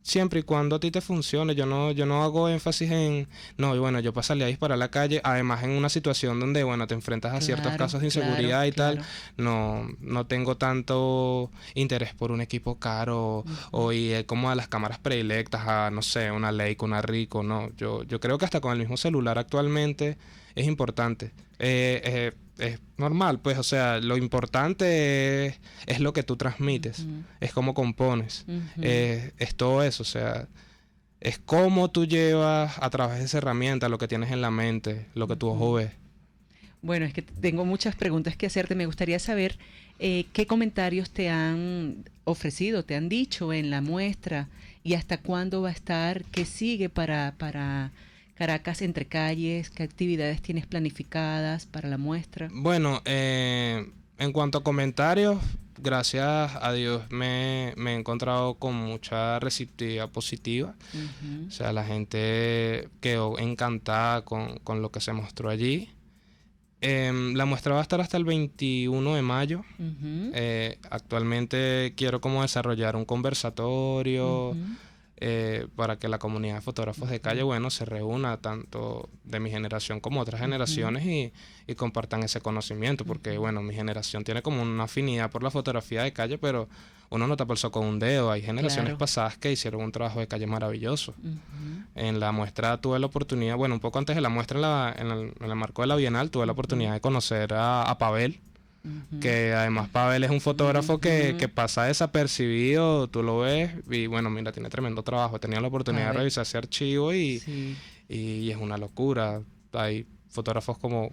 siempre y cuando a ti te funcione, yo no hago énfasis en... No, bueno, yo para salir a disparar a la calle, además en una situación donde, bueno, te enfrentas a ciertos casos de inseguridad y tal, no tengo tanto interés por un equipo caro o ir como a las cámaras predilectas, a, no sé, una Leica, una Ricoh, no. Yo creo que hasta con el mismo celular actualmente es importante. Es normal, pues, o sea, lo importante es lo que tú transmites, es cómo compones, es todo eso, o sea, es cómo tú llevas a través de esa herramienta lo que tienes en la mente, lo que tu ojo ve. Bueno, es que tengo muchas preguntas que hacerte. Me gustaría saber qué comentarios te han ofrecido, te han dicho en la muestra y hasta cuándo va a estar, qué sigue para Caracas Entre Calles, qué actividades tienes planificadas para la muestra. Bueno, en cuanto a comentarios, gracias a Dios me he encontrado con mucha receptividad positiva. O sea, la gente quedó encantada con lo que se mostró allí. La muestra va a estar hasta el 21 de mayo. Actualmente quiero como desarrollar un conversatorio para que la comunidad de fotógrafos de calle, bueno, se reúna tanto de mi generación como otras generaciones y compartan ese conocimiento, porque, bueno, mi generación tiene como una afinidad por la fotografía de calle, pero uno no tapa el sol con un dedo. Hay generaciones pasadas que hicieron un trabajo de calle maravilloso. En la muestra tuve la oportunidad, bueno, un poco antes de la muestra, en el marco de la Bienal, tuve la oportunidad de conocer a Pavel, que además Pavel es un fotógrafo que pasa desapercibido, tú lo ves y bueno, mira, tiene tremendo trabajo. He tenido la oportunidad de revisar ese archivo y es una locura. Hay fotógrafos como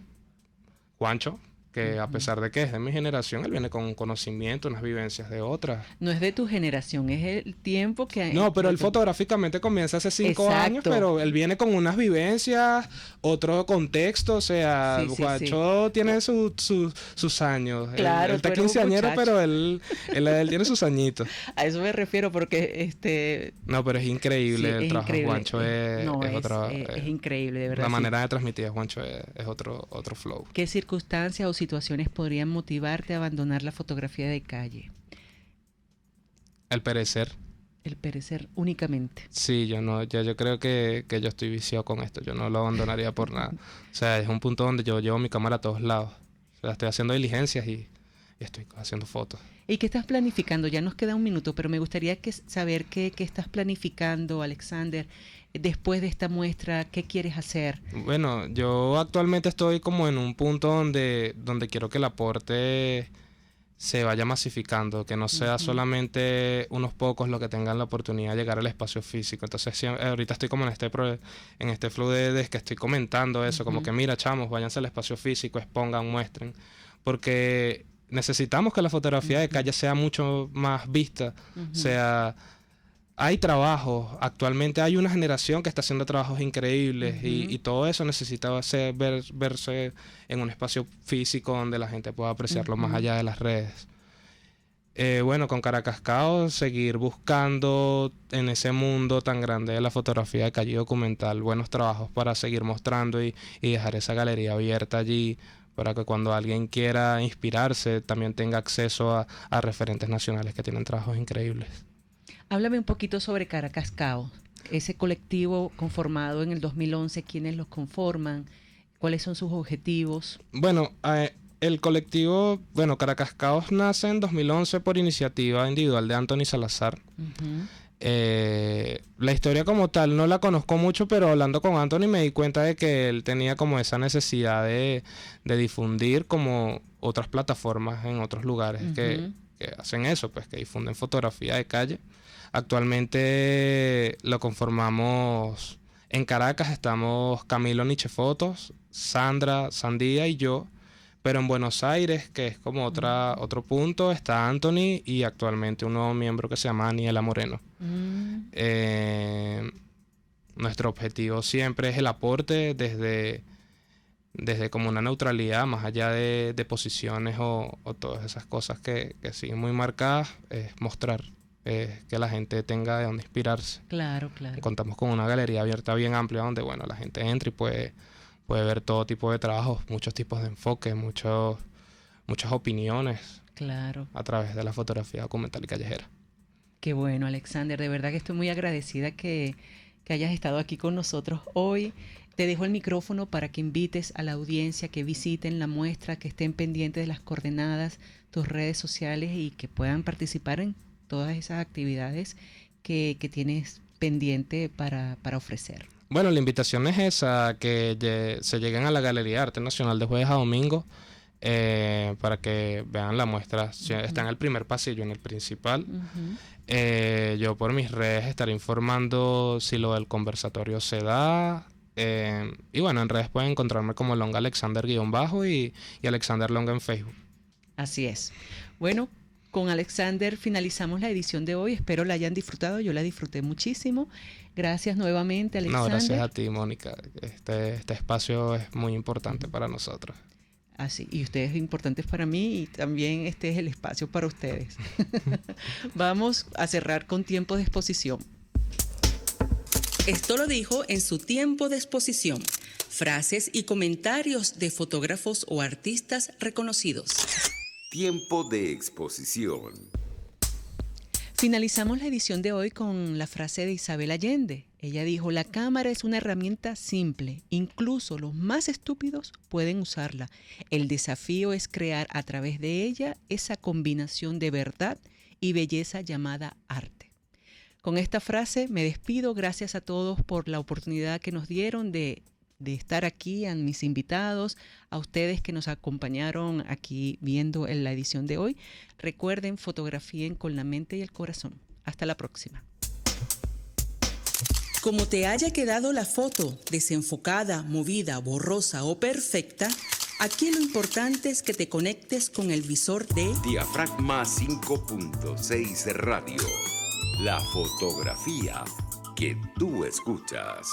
Juancho, que a pesar de que es de mi generación, él viene con un conocimiento, unas vivencias de otras. No es de tu generación, es el tiempo que... No, pero él fotográficamente comienza hace 5 años, pero él viene con unas vivencias, otro contexto, o sea, Guacho tiene sus años. Claro, él está quinceañero, pero él tiene sus añitos. A eso me refiero porque... No, pero es increíble el trabajo de Juancho, es increíble, de verdad. La manera de transmitir a Juancho es otro flow. ¿Qué circunstancias o situaciones podrían motivarte a abandonar la fotografía de calle? El perecer. El perecer únicamente. Sí, yo creo que yo estoy viciado con esto. Yo no lo abandonaría por nada. O sea, es un punto donde yo llevo mi cámara a todos lados. O sea, estoy haciendo diligencias y estoy haciendo fotos. ¿Y qué estás planificando? Ya nos queda un minuto, pero me gustaría saber qué estás planificando, Alexander, después de esta muestra. ¿Qué quieres hacer? Bueno, yo actualmente estoy como en un punto donde quiero que el aporte se vaya masificando, que no sea solamente unos pocos los que tengan la oportunidad de llegar al espacio físico. Entonces ahorita estoy como en este flow de que estoy comentando eso, como que mira, chamos, váyanse al espacio físico, expongan, muestren, porque necesitamos que la fotografía de calle sea mucho más vista, hay trabajos, actualmente hay una generación que está haciendo trabajos increíbles y todo eso necesita verse en un espacio físico donde la gente pueda apreciarlo más allá de las redes. Bueno, con Caracas Caos, seguir buscando en ese mundo tan grande de la fotografía de calle documental buenos trabajos para seguir mostrando y dejar esa galería abierta allí para que cuando alguien quiera inspirarse también tenga acceso a referentes nacionales que tienen trabajos increíbles. Háblame un poquito sobre Caracas Caos, ese colectivo conformado en el 2011, ¿quiénes los conforman? ¿Cuáles son sus objetivos? Bueno, el colectivo, Caracas Caos nace en 2011 por iniciativa individual de Anthony Salazar. La historia como tal no la conozco mucho, pero hablando con Anthony me di cuenta de que él tenía como esa necesidad de difundir como otras plataformas en otros lugares que hacen eso, pues que difunden fotografía de calle. Actualmente lo conformamos en Caracas, estamos Camilo Nietzsche Fotos, Sandra Sandía y yo, pero en Buenos Aires, que es como otro punto, está Anthony y actualmente un nuevo miembro que se llama Aniela Moreno. Nuestro objetivo siempre es el aporte desde como una neutralidad, más allá de posiciones o todas esas cosas que siguen muy marcadas, es mostrar. Que la gente tenga de dónde inspirarse. Claro, claro. Contamos con una galería abierta bien amplia donde, la gente entra y puede ver todo tipo de trabajos, muchos tipos de enfoque, muchas opiniones. Claro. A través de la fotografía documental y callejera. Qué bueno, Alexander. De verdad que estoy muy agradecida que hayas estado aquí con nosotros hoy. Te dejo el micrófono para que invites a la audiencia que visiten la muestra, que estén pendientes de las coordenadas, tus redes sociales y que puedan participar en todas esas actividades que tienes pendiente para ofrecer. Bueno, la invitación es esa, que se lleguen a la Galería de Arte Nacional de jueves a domingo para que vean la muestra. Está en el primer pasillo, en el principal. Yo por mis redes estaré informando si lo del conversatorio se da. Y en redes pueden encontrarme como Longa Alexander _ y Alexander Longa en Facebook. Así es. Bueno, con Alexander finalizamos la edición de hoy. Espero la hayan disfrutado. Yo la disfruté muchísimo. Gracias nuevamente, Alexander. No, gracias a ti, Mónica. Este espacio es muy importante para nosotros. Así, y ustedes importantes para mí y también este es el espacio para ustedes. Vamos a cerrar con tiempo de exposición. Esto lo dijo en su tiempo de exposición. Frases y comentarios de fotógrafos o artistas reconocidos. Tiempo de exposición. Finalizamos la edición de hoy con la frase de Isabel Allende. Ella dijo: la cámara es una herramienta simple, incluso los más estúpidos pueden usarla. El desafío es crear a través de ella esa combinación de verdad y belleza llamada arte. Con esta frase me despido. Gracias a todos por la oportunidad que nos dieron de estar aquí, a mis invitados, a ustedes que nos acompañaron aquí viendo en la edición de hoy. Recuerden, fotografíen con la mente y el corazón. Hasta la próxima. Como te haya quedado la foto, desenfocada, movida, borrosa o perfecta, aquí lo importante es que te conectes con el visor de Diafragma 5.6 Radio. La fotografía que tú escuchas.